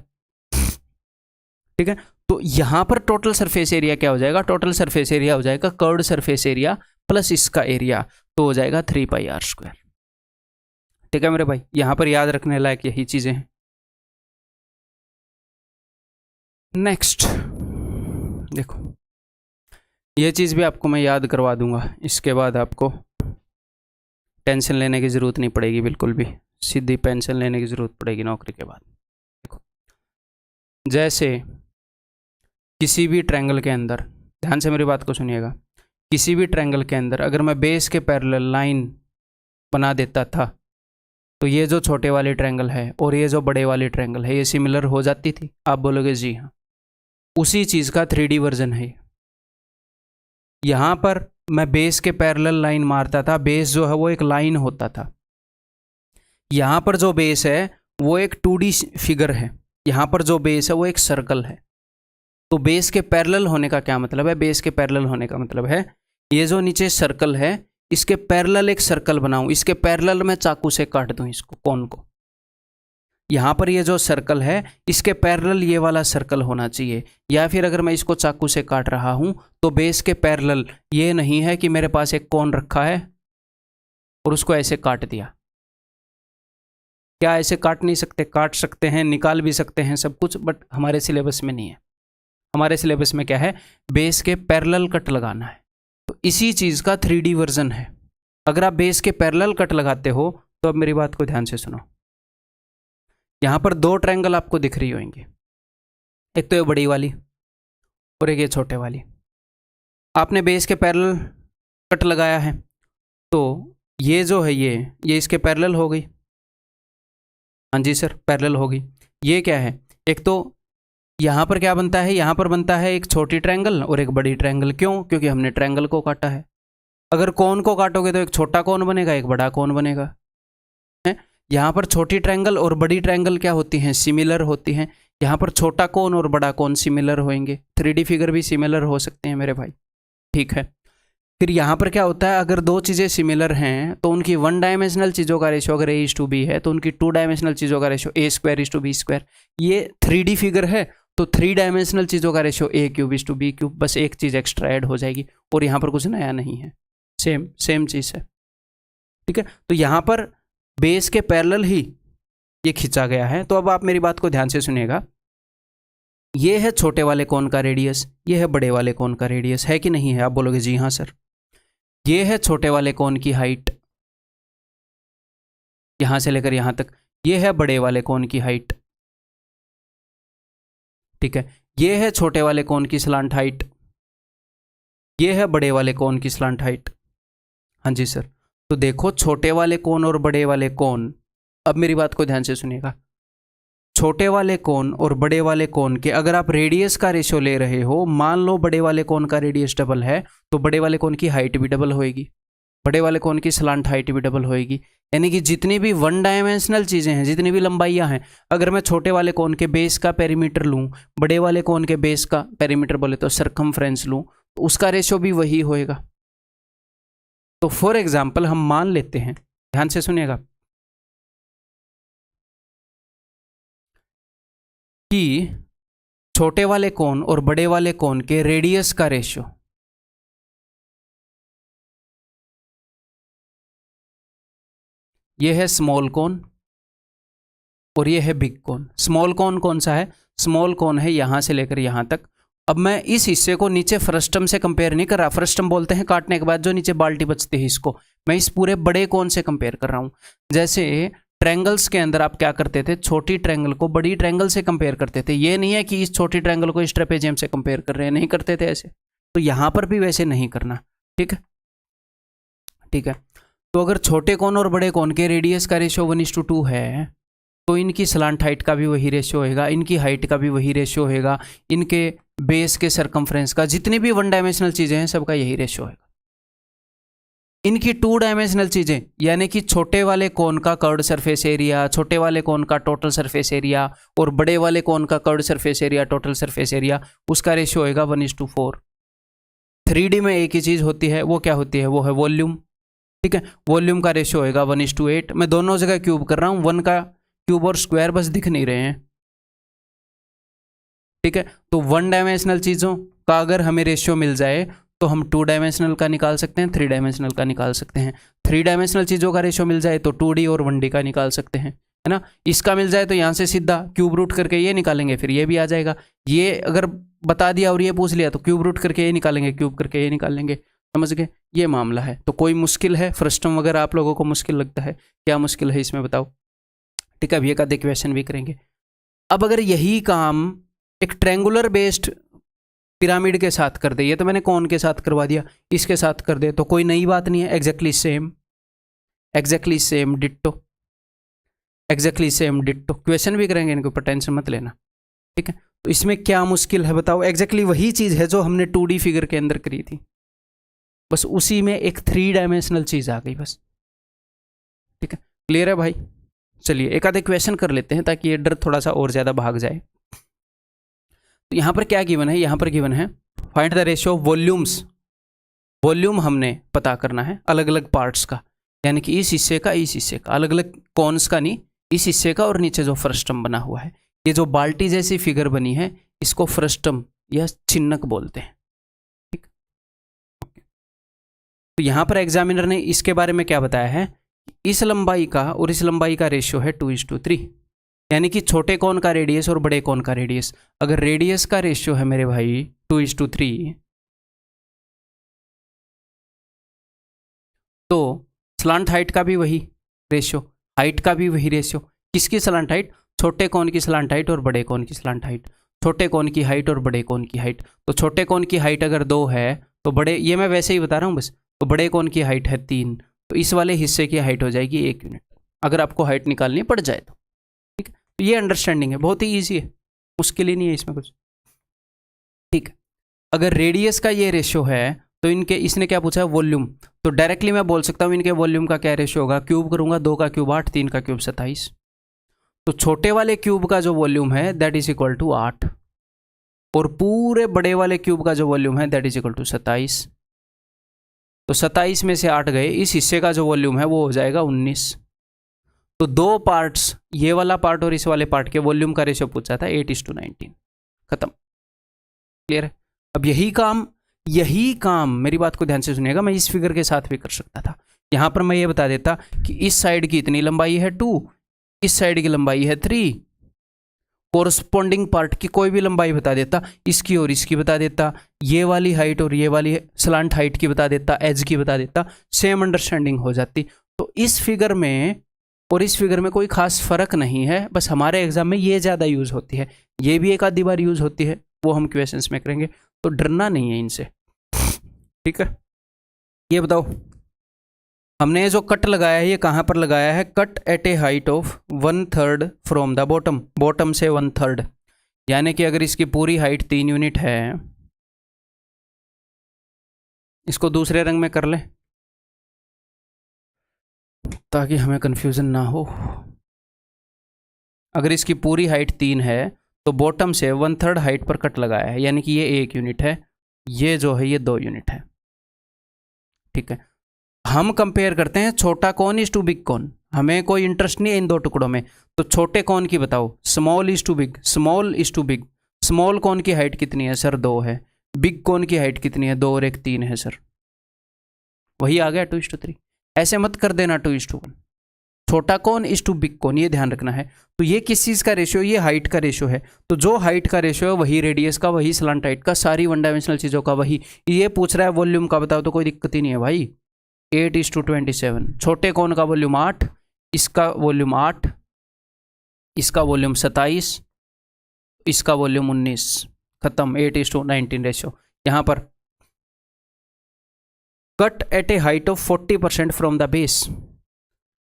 ठीक है। तो यहां पर टोटल सरफेस एरिया क्या हो जाएगा? टोटल सरफेस एरिया हो जाएगा कर्व्ड सरफेस एरिया प्लस इसका एरिया, तो हो जाएगा 3πr², ठीक है मेरे भाई। यहां पर याद रखने लायक यही चीजें हैं। नेक्स्ट देखो, ये चीज़ भी आपको मैं याद करवा दूंगा, इसके बाद आपको टेंशन लेने की ज़रूरत नहीं पड़ेगी, बिल्कुल भी सीधी पेंशन लेने की ज़रूरत पड़ेगी नौकरी के बाद। देखो, जैसे किसी भी ट्रायंगल के अंदर, ध्यान से मेरी बात को सुनिएगा, किसी भी ट्रायंगल के अंदर अगर मैं बेस के पैरेलल लाइन बना देता था तो ये जो छोटे वाली ट्रायंगल है और ये जो बड़े वाली ट्रायंगल है ये सिमिलर हो जाती थी। आप बोलोगे जी हाँ, उसी चीज़ का 3D वर्जन है। यहाँ पर मैं बेस के पैरेलल लाइन मारता था, बेस जो है वो एक लाइन होता था, यहाँ पर जो बेस है वो एक 2D फिगर है, यहाँ पर जो बेस है वो एक सर्कल है। तो बेस के पैरेलल होने का क्या मतलब है? बेस के पैरेलल होने का मतलब है ये जो नीचे सर्कल है इसके पैरेलल एक सर्कल बनाऊं, इसके पैरेलल में चाकू से काट दूं इसको, कोन को। यहाँ पर ये जो सर्कल है इसके पैरेलल ये वाला सर्कल होना चाहिए, या फिर अगर मैं इसको चाकू से काट रहा हूं तो बेस के पैरेलल ये नहीं है कि मेरे पास एक कोन रखा है और उसको ऐसे काट दिया। क्या ऐसे काट नहीं सकते? काट सकते हैं, निकाल भी सकते हैं सब कुछ, बट हमारे सिलेबस में नहीं है। हमारे सिलेबस में क्या है? बेस के पैरेलल कट लगाना है। तो इसी चीज़ का 3D वर्जन है। अगर आप बेस के पैरेलल कट लगाते हो तो अब मेरी बात को ध्यान से सुनो, यहाँ पर 2 ट्रायंगल आपको दिख रही होंगी, एक तो ये बड़ी वाली और एक ये छोटे वाली। आपने बेस के पैरेलल कट लगाया है तो ये जो है ये इसके पैरेलल हो गई। हाँ जी सर, पैरेलल हो गई। ये क्या है? एक तो यहाँ पर क्या बनता है? यहाँ पर बनता है एक छोटी ट्रायंगल और एक बड़ी ट्रायंगल। क्यों? क्योंकि हमने ट्रायंगल को काटा है। अगर कोन को काटोगे तो एक छोटा कोन बनेगा, एक बड़ा कोन बनेगा, है। यहाँ पर छोटी ट्रायंगल और बड़ी ट्रायंगल क्या होती हैं? सिमिलर होती हैं। यहाँ पर छोटा कोन और बड़ा कोन सिमिलर होंगे। 3D फिगर भी सिमिलर हो सकते हैं मेरे भाई, ठीक है। फिर यहाँ पर क्या होता है, अगर दो चीज़ें सिमिलर हैं तो उनकी वन डायमेंशनल चीज़ों का रेशो अगर A:B है तो उनकी टू डायमेंशनल चीज़ों का रेशो A²:B²। ये 3D फिगर है तो 3 डायमेंशनल चीज़ों का रेशो A³ बस एक चीज़ एक्स्ट्रा ऐड हो जाएगी और यहाँ पर कुछ नया नहीं है, सेम चीज़ है। ठीक है, तो यहाँ पर बेस के पैरेलल ही ये खींचा गया है। तो अब आप मेरी बात को ध्यान से सुनिएगा, ये है छोटे वाले कोन का रेडियस, ये है बड़े वाले कोन का रेडियस, है कि नहीं है? आप बोलोगे जी हाँ सर। ये है छोटे वाले कोन की हाइट, यहां से लेकर यहां तक, ये है बड़े वाले कोन की हाइट। ठीक है, ये है छोटे वाले कोन की स्लांट हाइट, ये है बड़े वाले कोन की स्लांट हाइट। हाँ जी सर। तो देखो छोटे वाले कोन और बड़े वाले कोन, अब मेरी बात को ध्यान से सुनिएगा, छोटे वाले कोन और बड़े वाले कोन के अगर आप रेडियस का रेशियो ले रहे हो, मान लो बड़े वाले कोन का रेडियस डबल है तो बड़े वाले कोन की हाइट भी डबल होएगी, बड़े वाले कोन की स्लांट हाइट भी डबल होएगी। यानी कि जितनी भी वन डायमेंशनल चीज़ें हैं, जितनी भी लंबाइयाँ हैं, अगर मैं छोटे वाले कोन के बेस का पेरीमीटर लूँ, बड़े वाले कोन के बेस का पेरीमीटर बोले तो सरकमफ्रेंस लूँ, तो उसका रेशियो भी वही होएगा। तो फॉर एग्जाम्पल हम मान लेते हैं, ध्यान से सुनिएगा, कि छोटे वाले कोन और बड़े वाले कोन के रेडियस का रेशियो, ये है स्मॉल कोन और ये है बिग कोन। स्मॉल कोन कौन सा है? स्मॉल कोन है यहां से लेकर यहां तक। अब मैं इस हिस्से को नीचे फ्रस्टम से कंपेयर नहीं कर रहा, फ्रस्टम बोलते हैं काटने के बाद जो नीचे बाल्टी बचती है, इसको मैं इस पूरे बड़े कोन से कंपेयर कर रहा हूं। जैसे ट्रायंगल्स के अंदर आप क्या करते थे, छोटी ट्रायंगल को बड़ी ट्रायंगल से कंपेयर करते थे। ये नहीं है कि इस छोटी ट्रायंगल को इस ट्रेपेजियम से कंपेयर कर रहे हैं, नहीं करते थे ऐसे। तो यहां पर भी वैसे नहीं करना। ठीक है, ठीक है। तो अगर छोटे कोन और बड़े कोन के रेडियस का रेशियो 1:2 है तो इनकी स्लांट हाइट का भी वही रेशियो होगा, इनकी हाइट का भी वही रेशियो होगा, इनके बेस के सरकमफ्रेंस का, जितनी भी वन डायमेंशनल चीजें हैं सबका यही रेशियो होगा। इनकी टू डायमेंशनल चीजें यानी कि छोटे वाले कोन का कर्व्ड सरफेस एरिया, छोटे वाले कोन का टोटल सरफेस एरिया और बड़े वाले कोन का curved surface area, total surface area, उसका रेशियो होगा 1:4। 3D में एक ही चीज होती है, वो क्या होती है? वो है वॉल्यूम। ठीक है, वॉल्यूम का रेशियो होगा 1:8। मैं दोनों जगह क्यूब कर रहा हूं, 1 का क्यूब और स्क्वायर बस दिख नहीं रहे हैं। ठीक है, तो वन डायमेंशनल चीज़ों का अगर हमें रेशियो मिल जाए तो हम 2 डायमेंशनल का निकाल सकते हैं, 3 डायमेंशनल का निकाल सकते हैं। 3 डायमेंशनल चीज़ों का रेशियो मिल जाए तो 2D और 1D का निकाल सकते हैं, है ना। इसका मिल जाए तो यहाँ से सीधा क्यूब रूट करके ये निकालेंगे, फिर ये भी आ जाएगा। ये अगर बता दिया और ये पूछ लिया तो क्यूब रूट करके ये निकालेंगे, क्यूब करके ये निकालेंगे। समझ गए? ये मामला है। तो कोई मुश्किल है? फ्रस्टम वगैरह आप लोगों को मुश्किल लगता है? क्या मुश्किल है इसमें बताओ? ठीक है, अब ये का क्वेश्चन भी करेंगे। अब अगर यही काम एक ट्रेंगुलर बेस्ड पिरामिड के साथ कर दे, ये तो मैंने कौन के साथ करवा दिया, इसके साथ कर दे तो कोई नई बात नहीं है। Exactly same ditto, exactly same ditto. Question भी करेंगे, इनके ऊपर टेंशन मत लेना। ठीक है, तो इसमें क्या मुश्किल है बताओ? एग्जैक्टली वही चीज़ है जो हमने 2D फिगर के अंदर करी थी, बस उसी में एक 3 डायमेंशनल चीज़ आ गई बस। ठीक है, क्लियर है भाई? चलिए एक आधे क्वेश्चन कर लेते हैं ताकि ये डर थोड़ा सा और ज़्यादा भाग जाए। तो यहाँ पर क्या गिवन है? यहाँ पर गिवन है find the ratio of volumes. Volume हमने पता करना है अलग अलग पार्ट्स का, यानी कि इस हिस्से का, इस हिस्से का, अलग अलग कॉन्स का नहीं, इस हिस्से का और नीचे जो फ्रस्टम बना हुआ है। ये जो बाल्टी जैसी फिगर बनी है इसको फ्रस्टम या छिन्नक बोलते हैं। ठीक, तो यहाँ पर एग्जामिनर ने इसके बारे में क्या बताया है? इस लंबाई का और इस लंबाई का रेशियो है 2:3, यानी कि छोटे कोन का रेडियस और बड़े कोन का रेडियस। अगर रेडियस का रेशियो है मेरे भाई 2:3 तो स्लांट हाइट का भी वही रेशियो, हाइट का भी वही रेशियो। किसकी स्लांट हाइट? छोटे कोन की स्लांट हाइट और बड़े कोन की स्लांट हाइट, छोटे कोन की हाइट और बड़े कोन की हाइट। तो छोटे कोन की हाइट अगर 2 है तो बड़े, ये मैं वैसे ही बता रहा हूँ बस, तो बड़े कोन की हाइट है 3, तो इस वाले हिस्से की हाइट हो जाएगी 1 यूनिट, अगर आपको हाइट निकालनी पड़ जाए तो। ठीक है, तो ये अंडरस्टैंडिंग है, बहुत ही ईजी है, मुश्किल ही नहीं है इसमें कुछ। ठीक है, अगर रेडियस का ये रेशियो है तो इनके, इसने क्या पूछा है? वॉल्यूम। तो डायरेक्टली मैं बोल सकता हूँ इनके वॉल्यूम का क्या रेशियो होगा? क्यूब करूंगा, 2 का क्यूब 8, 3 का क्यूब 27। तो छोटे वाले क्यूब का जो वॉल्यूम है दैट इज इक्वल टू 8 और पूरे बड़े वाले क्यूब का जो वॉल्यूम है दैट इज इक्वल टू 27। तो 27 में से 8 गए, इस हिस्से का जो वॉल्यूम है वो हो जाएगा 19। तो दो पार्ट्स, ये वाला पार्ट और इस वाले पार्ट के वॉल्यूम का रेशियो पूछा था 8:19। खत्म। क्लियर है? अब यही काम मेरी बात को ध्यान से सुनिएगा, मैं इस फिगर के साथ भी कर सकता था। यहां पर मैं ये बता देता कि इस साइड की इतनी लंबाई है 2, इस साइड की लंबाई है 3, कोरस्पॉन्डिंग पार्ट की कोई भी लंबाई बता देता, इसकी और इसकी बता देता, ये वाली हाइट और ये वाली स्लांट हाइट की बता देता, एज की बता देता, सेम अंडरस्टैंडिंग हो जाती। तो इस फिगर में और इस फिगर में कोई खास फर्क नहीं है, बस हमारे एग्जाम में ये ज़्यादा यूज़ होती है, ये भी एक आधी बार यूज़ होती है, वो हम क्वेश्चंस में करेंगे, तो डरना नहीं है इनसे। ठीक है, ये बताओ, हमने जो कट लगाया है ये कहाँ पर लगाया है? Cut at a height of 1/3 from the bottom, bottom से 1/3, यानी कि अगर इसकी पूरी हाइट 3 यूनिट है, इसको दूसरे रंग में कर लें ताकि हमें कंफ्यूजन ना हो। अगर इसकी पूरी हाइट 3 है तो बॉटम से 1/3 हाइट पर कट लगाया है, यानी कि ये 1 यूनिट है, ये जो है ये 2 यूनिट है। ठीक है, हम कंपेयर करते हैं छोटा कौन इज टू बिग कौन, हमें कोई इंटरेस्ट नहीं है इन दो टुकड़ों में, तो छोटे कौन की बताओ, small is to big, small is to big. Small कौन की हाइट कितनी है सर? 2 है। बिग कौन की हाइट कितनी है? 2 और 1 3 है सर। वही आ गया 2:3। ऐसे मत कर देना 2:1। छोटा कौन इज टू बिग कौन, ये ध्यान रखना है। तो ये किस चीज़ का रेशियो? ये हाइट का रेशियो है। तो जो हाइट का रेशियो है वही रेडियस का, वही स्लांट हाइट का, सारी वन डायमेंशनल चीज़ों का वही। ये पूछ रहा है वॉल्यूम का बताओ, तो कोई दिक्कत ही नहीं है भाई। 8:27। छोटे कौन का वॉल्यूम 8, इसका वॉल्यूम 8, इसका वॉल्यूम 27, इसका वॉल्यूम 19। खत्म। 8:19 रेशियो। यहाँ पर cut at a height of 40% from the base.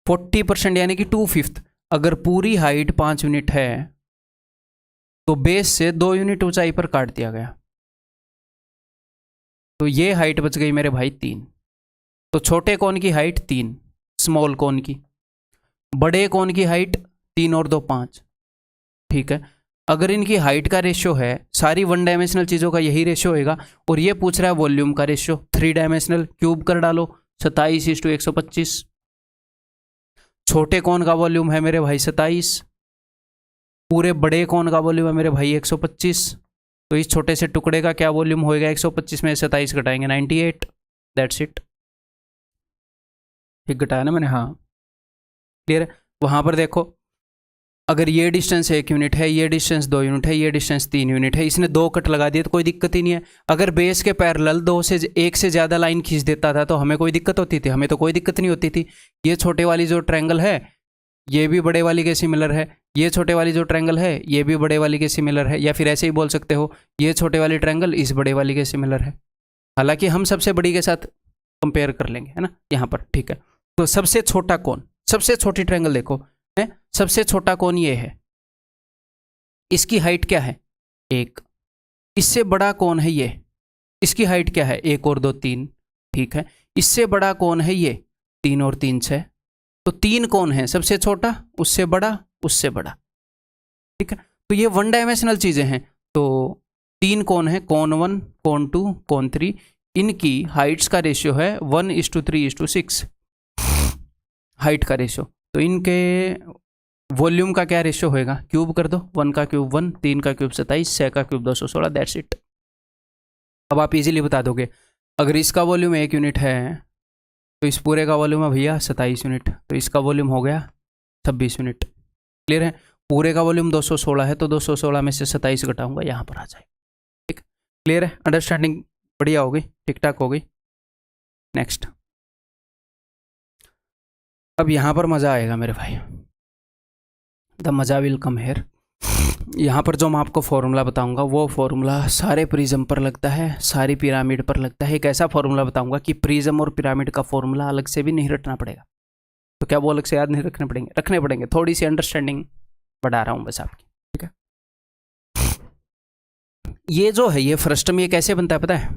40% यानी कि 2/5। अगर पूरी हाइट 5 यूनिट है तो बेस से 2 यूनिट ऊंचाई पर काट दिया गया, तो ये हाइट बच गई मेरे भाई 3। तो छोटे कोन की हाइट 3, स्मॉल कोन की। बड़े कोन की हाइट 3 और 2 5। ठीक है, अगर इनकी हाइट का रेशियो है, सारी वन डायमेंशनल चीज़ों का यही रेशियो होगा, और ये पूछ रहा है वॉल्यूम का रेशियो 3 डायमेंशनल, क्यूब कर डालो 27:125। छोटे कोन का वॉल्यूम है मेरे भाई 27, पूरे बड़े कोन का वॉल्यूम है मेरे भाई 125। तो इस छोटे से टुकड़े का क्या वॉल्यूम होएगा? 125 में 27 घटाएंगे 98। That's it. ठीक घटाया ना मैंने? हाँ, क्लियर है। वहाँ पर देखो, अगर ये डिस्टेंस 1 यूनिट है, ये डिस्टेंस 2 यूनिट है, ये डिस्टेंस 3 यूनिट है, इसने 2 कट लगा दिए तो कोई दिक्कत ही नहीं है। अगर बेस के पैरेलल 2 से 1 से ज़्यादा लाइन खींच देता था तो हमें कोई दिक्कत होती थी? हमें तो कोई दिक्कत नहीं होती थी। ये छोटे वाली जो ट्रायंगल है ये भी बड़े वाली के सिमिलर है, ये छोटे वाली जो ट्रायंगल है ये भी बड़े वाली के सिमिलर है, या फिर ऐसे ही बोल सकते हो ये छोटे वाली ट्रायंगल इस बड़े वाली के सिमिलर है। हालांकि हम सबसे बड़ी के साथ कंपेयर कर लेंगे, है ना, यहाँ पर। ठीक है, तो सबसे छोटा कौन, सबसे छोटी ट्रायंगल देखो है, सबसे छोटा कौन ये है, इसकी हाइट क्या है? 1। इससे बड़ा कौन है ये, इसकी हाइट क्या है? 1 और 2 3। ठीक है, इससे बड़ा कौन है ये? 3 और 3 6। तो 3 कौन है? सबसे छोटा, उससे बड़ा, उससे बड़ा। ठीक है, तो ये वन डायमेंशनल चीजें हैं। तो 3 कौन है? कौन 1, कौन 2, कौन 3। इनकी हाइट्स का रेशियो है 1:3:6, हाइट का रेशियो। तो इनके वॉल्यूम का क्या रेशियो होएगा? क्यूब कर दो, 1 का क्यूब 1, 3 का क्यूब 27, 6 का क्यूब 216। That's it. अब आप इजीली बता दोगे, अगर इसका वॉल्यूम 1 यूनिट है तो इस पूरे का वॉल्यूम है भैया 27 यूनिट, तो इसका वॉल्यूम हो गया 26 यूनिट। क्लियर है? पूरे का वॉल्यूम 216 है तो 216 में से 27 घटाऊंगा, यहाँ पर आ जाए। ठीक, क्लियर है? अंडरस्टैंडिंग बढ़िया हो गई, ठीक ठाक हो गई। नेक्स्ट, अब यहाँ पर मज़ा आएगा मेरे भाई, द मज़ा विल कम हेयर। यहाँ पर जो मैं आपको फॉर्मूला बताऊंगा वो फॉर्मूला सारे प्रिज्म पर लगता है, सारी पिरामिड पर लगता है। एक ऐसा फॉर्मूला बताऊंगा कि प्रिज्म और पिरामिड का फॉर्मूला अलग से भी नहीं रटना पड़ेगा। तो क्या वो अलग से याद नहीं रखने पड़ेंगे? रखने पड़ेंगे। थोड़ी सी अंडरस्टैंडिंग बढ़ा रहा हूँ बस आपकी। ठीक है, ये जो है ये फ्रस्टम, ये कैसे बनता है पता है?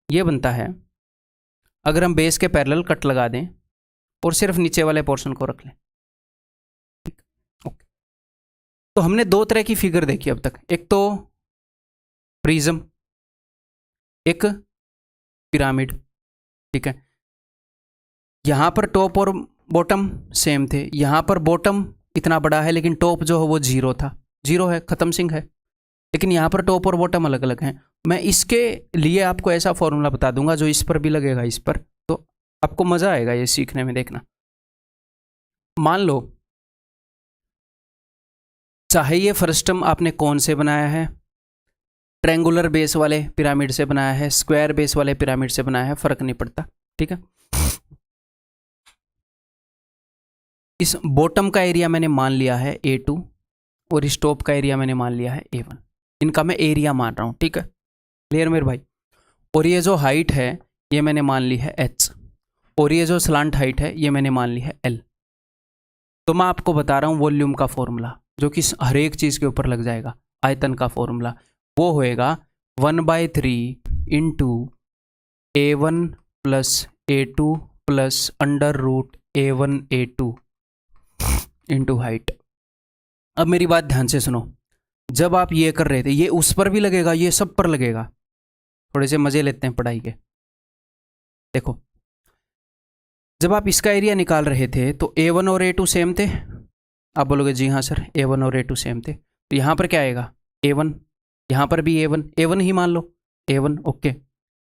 ये बनता है अगर हम बेस के पैरेलल कट लगा दें और सिर्फ नीचे वाले पोर्शन को रख लें। तो हमने 2 तरह की फिगर देखी अब तक, एक तो प्रिज्म, एक पिरामिड। ठीक है, यहाँ पर टॉप और बॉटम सेम थे, यहाँ पर बॉटम इतना बड़ा है लेकिन टॉप जो है वो जीरो था, जीरो है, खत्म सिंह है, लेकिन यहाँ पर टॉप और बॉटम अलग अलग हैं। मैं इसके लिए आपको ऐसा फॉर्मूला बता दूंगा जो इस पर भी लगेगा, इस पर, तो आपको मज़ा आएगा ये सीखने में। देखना, मान लो चाहे ये फ्रस्टम आपने कौन से बनाया है, ट्रेंगुलर बेस वाले पिरामिड से बनाया है, स्क्वायर बेस वाले पिरामिड से बनाया है, फर्क नहीं पड़ता, ठीक है। इस बॉटम का एरिया मैंने मान लिया है A2 और इस टॉप का एरिया मैंने मान लिया है A1, इनका मैं एरिया मान रहा हूँ, ठीक है, क्लियर मेरे भाई। और ये जो हाइट है ये मैंने मान ली है H, और ये जो स्लांट हाइट है ये मैंने मान ली है L। तो मैं आपको बता रहा हूँ वॉल्यूम का फॉर्मूला जो कि हर एक चीज़ के ऊपर लग जाएगा, आयतन का फॉर्मूला वो होएगा 1/3 into A1 plus A2 plus √A1 A2 into height. अब मेरी बात ध्यान से सुनो, जब आप ये कर रहे थे ये उस पर भी लगेगा, ये सब पर लगेगा, थोड़े से मजे लेते हैं पढ़ाई के। देखो, जब आप इसका एरिया निकाल रहे थे तो A1 और A2 सेम थे, आप बोलोगे जी हाँ सर A1 और A2 सेम थे, तो यहाँ पर क्या आएगा A1, यहाँ पर भी A1 ही मान लो, A1 ओके,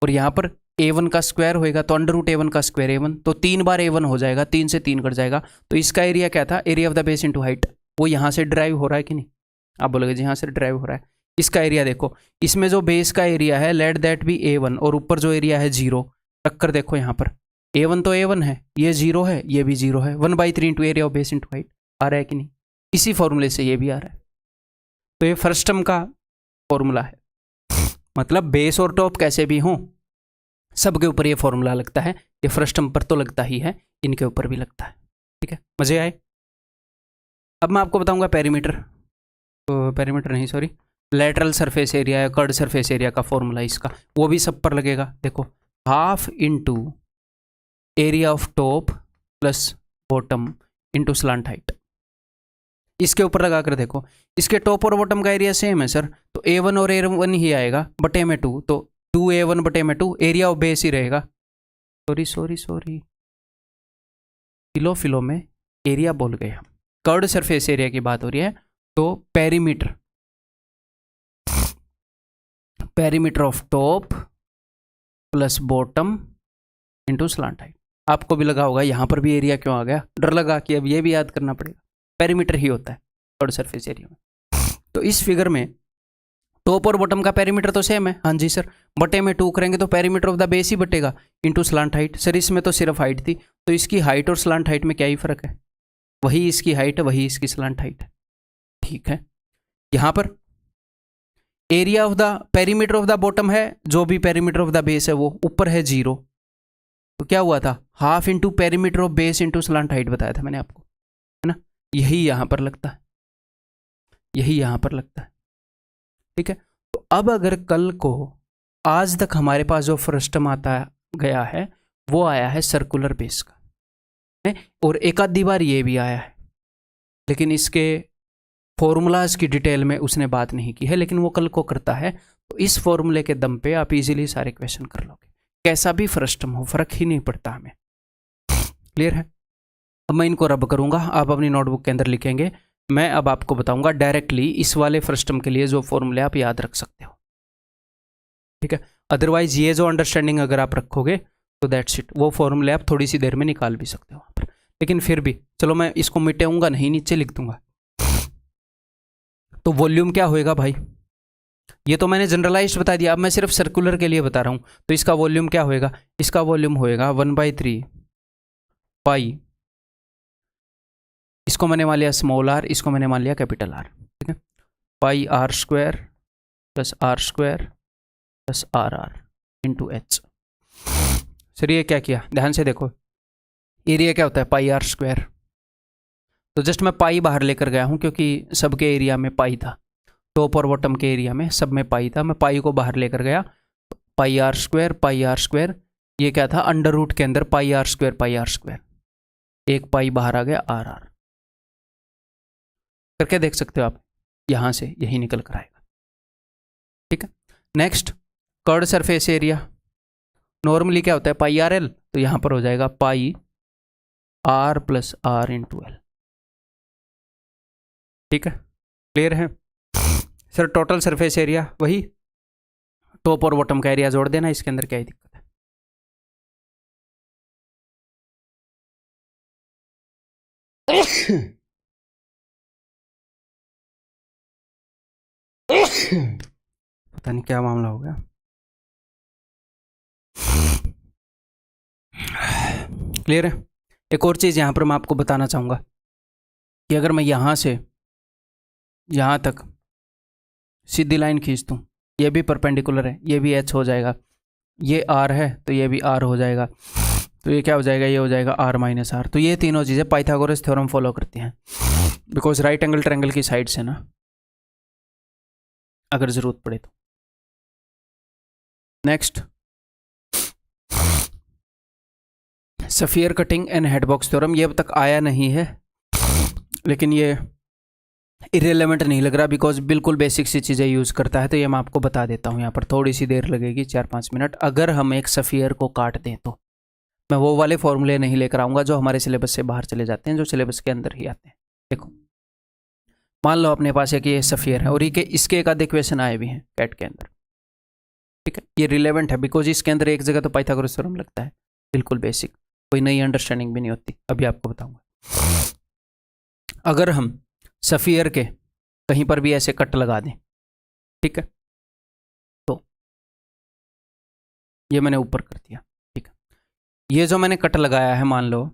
और यहाँ पर A1 का स्क्वायर होएगा तो √A1 का स्क्वायर A1, तो 3 बार A1 हो जाएगा, 3 से 3 कट जाएगा, तो इसका एरिया क्या था, area of the base into height, वो यहाँ से ड्राइव हो रहा है कि नहीं, आप बोलोगे जी हाँ सर ड्राइव हो रहा है। इसका एरिया देखो, इसमें जो बेस का एरिया है लेट दैट भी A1 और ऊपर जो एरिया है 0, टक्कर देखो यहाँ पर A1 तो A1 है, ये 0 है, ये भी 0 है, 1/3 into area of base into height, आ रहा है कि नहीं, इसी फॉर्मूले से ये भी आ रहा है। तो ये फर्स्ट टर्म का फॉर्मूला है, मतलब बेस और टॉप कैसे भी हों सबके ऊपर ये फॉर्मूला लगता है, ये फर्स्ट टर्म पर तो लगता ही है, इनके ऊपर भी लगता है, ठीक है, मजे आए। अब मैं आपको बताऊंगा पेरीमीटर, तो पेरीमीटर नहीं सॉरी लेटरल सरफेस एरिया या कर्ड सरफेस एरिया का फॉर्मूला इसका, वो भी सब पर लगेगा। देखो, half into area of top plus bottom into slant height, इसके ऊपर लगा कर देखो, इसके टॉप और बॉटम का एरिया सेम है सर, तो A1 और A1 ही आएगा बटे में 2, तो 2A1 बटे में 2, एरिया ऑफ बेस ही रहेगा, सॉरी फिलो में एरिया बोल गए हम, कर्ड सरफेस एरिया की बात हो रही है, तो perimeter of top plus bottom into slant height. आपको भी लगा होगा यहाँ पर भी एरिया क्यों आ गया, डर लगा कि अब ये भी याद करना पड़ेगा, पेरीमीटर ही होता है कर्ड सरफेस एरिया में। तो इस फिगर में टॉप और बॉटम का पेरीमीटर तो सेम है, हाँ जी सर, बटे में 2 करेंगे तो पेरीमीटर ऑफ द बेस ही बटेगा इंटू स्लांट हाइट। सर इसमें तो सिर्फ हाइट थी, तो इसकी हाइट और स्लांट हाइट में क्या ही फर्क है, वही इसकी हाइट है वही इसकी स्लांट हाइट है, ठीक है। यहाँ पर area of the perimeter of the bottom है, जो भी पेरीमीटर ऑफ द बेस है वो ऊपर है 0, तो क्या हुआ था, half into perimeter of base into slant height बताया था मैंने आपको, है ना, यही यहाँ पर लगता है, यही यहाँ पर लगता है, ठीक है। तो अब अगर कल को आज तक हमारे पास जो फ्रस्टम आता गया है वो आया है सर्कुलर बेस का है, और एक आधी बार ये भी आया है, लेकिन इसके फॉर्मूलाज की डिटेल में उसने बात नहीं की है, लेकिन वो कल को करता है, तो इस फॉर्मूले के दम पे आप इजीली सारे क्वेश्चन कर लोगे, कैसा भी फ्रस्टम हो फर्क ही नहीं पड़ता हमें, क्लियर है। अब मैं इनको रब करूंगा, आप अपनी नोटबुक के अंदर लिखेंगे, मैं अब आपको बताऊंगा डायरेक्टली इस वाले फ्रस्टम के लिए जो फॉर्मूले आप याद रख सकते हो, ठीक है। अदरवाइज ये जो अंडरस्टैंडिंग अगर आप रखोगे तो दैट्स इट, वो फॉर्मूले आप थोड़ी सी देर में निकाल भी सकते हो वहाँ पर, लेकिन फिर भी चलो मैं इसको मिटाऊंगा नहीं, नीचे लिख दूंगा। तो वॉल्यूम क्या होएगा भाई, ये तो मैंने जनरलाइज्ड बता दिया, अब मैं सिर्फ सर्कुलर के लिए बता रहा हूँ, तो इसका वॉल्यूम क्या होएगा, इसका वॉल्यूम होएगा 1/3 पाई, इसको मैंने मान लिया स्मॉल r, इसको मैंने मान लिया कैपिटल R, ठीक है, पाई r² plus r² plus RR into H। Sir ये क्या किया, ध्यान से देखो, एरिया क्या होता है पाई r², तो जस्ट मैं पाई बाहर लेकर गया हूँ क्योंकि सबके एरिया में पाई था, टॉप और बॉटम के एरिया में सब में पाई था, मैं पाई को बाहर लेकर गया, पाई r², ये क्या था अंडर रूट के अंदर पाई r², एक पाई बाहर आ गया RR, करके देख सकते हो आप, यहां से यही निकल कर आएगा, ठीक है। Next curd surface area, normally क्या होता है पाई आर एल, तो यहाँ पर हो जाएगा pi R plus R into L. ठीक है, क्लियर है सर? टोटल सरफेस एरिया वही टॉप और बॉटम का एरिया जोड़ देना, इसके अंदर क्या ही दिक्कत है। पता नहीं क्या मामला हो गया। क्लियर है? एक और चीज़ यहाँ पर मैं आपको बताना चाहूँगा कि अगर मैं यहाँ से यहाँ तक सीधी लाइन खींच दूँ, ये भी परपेंडिकुलर है, ये भी एच हो जाएगा, ये आर है तो ये भी आर हो जाएगा, तो ये क्या हो जाएगा, ये हो जाएगा आर माइनस आर। तो ये तीनों चीज़ें पाइथागोरस थ्योरम फॉलो करती हैं, बिकॉज राइट एंगल ट्रायंगल की साइड से ना, अगर ज़रूरत पड़े तो। नेक्स्ट, सफियर कटिंग एंड हेडबॉक्स थ्योरम, ये अब तक आया नहीं है, लेकिन ये इरेलेवेंट नहीं लग रहा बिकॉज बिल्कुल बेसिक सी चीज़ें यूज़ करता है। तो ये मैं आपको बता देता हूँ, यहाँ पर थोड़ी सी देर लगेगी, 4-5 मिनट। अगर हम एक सफियर को काट दें तो मैं वो वाले फॉर्मूले नहीं लेकर आऊँगा जो हमारे सिलेबस से बाहर चले जाते हैं, जो सिलेबस के अंदर ही आते हैं। देखो, मान लो अपने पास एक ये सफियर है और ये इसके एक आधे इक्वेशन आए भी हैं कैट के अंदर। ठीक है, ये रिलेवेंट है बिकॉज इसके अंदर एक जगह तो पाइथागोरस थ्योरम लगता है, बिल्कुल बेसिक, कोई नई अंडरस्टैंडिंग भी नहीं होती, अभी आपको बताऊंगा। अगर हम सफियर के कहीं पर भी ऐसे कट लगा दें, ठीक है, तो ये मैंने ऊपर कर दिया, ठीक है, ये जो मैंने कट लगाया है, मान लो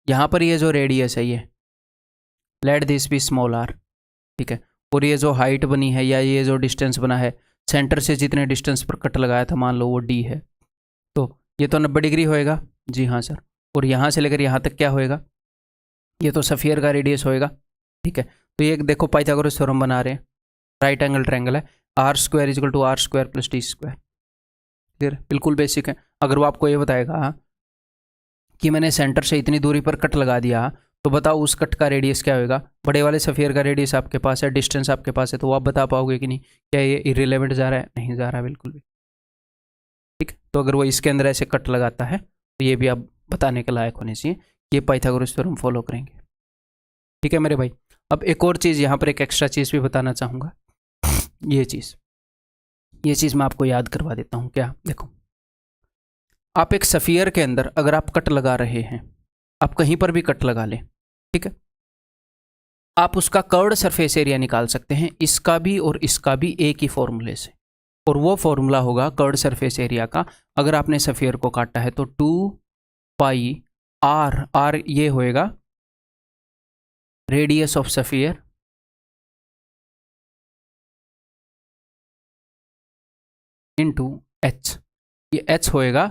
यहाँ पर ये जो रेडियस है, ये let this be small R, ठीक है, और ये जो हाइट बनी है या ये जो डिस्टेंस बना है, सेंटर से जितने डिस्टेंस पर कट लगाया था, मान लो वो डी है, तो ये तो 90 डिग्री होएगा। जी हाँ सर। और यहाँ से लेकर यहाँ तक क्या होएगा, ये तो सफियर का रेडियस होएगा। ठीक है, तो ये देखो पाइथागोरस थ्योरम बना रहे हैं, राइट एंगल ट्रायंगल है, R square equal to R square plus D square. फिर बिल्कुल बेसिक है। अगर वो आपको ये बताएगा कि मैंने सेंटर से इतनी दूरी पर कट लगा दिया, तो बताओ उस कट का रेडियस क्या होगा। बड़े वाले सफियर का रेडियस आपके पास है, डिस्टेंस आपके पास है, तो आप बता पाओगे कि नहीं क्या ये इररिलेवेंट जा रहा है? नहीं जा रहा बिल्कुल भी। ठीक, तो अगर वो इसके अंदर ऐसे कट लगाता है तो ये भी आप बताने के लायक होने चाहिए, ये पाइथागोरस थ्योरम फॉलो करेंगे। ठीक है मेरे भाई। अब एक और चीज़ यहाँ पर, एक एक्स्ट्रा चीज़ भी बताना चाहूँगा। ये चीज़ मैं आपको याद करवा देता हूँ। क्या, देखो, आप एक सफियर के अंदर अगर आप कट लगा रहे हैं, आप कहीं पर भी कट लगा लें, ठीक है, आप उसका कर्व्ड सरफेस एरिया निकाल सकते हैं, इसका भी और इसका भी एक ही फॉर्मूले से। और वो फॉर्मूला होगा कर्व्ड सरफेस एरिया का, अगर आपने सफियर को काटा है तो 2 पाई आर ये होएगा radius of sphere into H. ये एच होएगा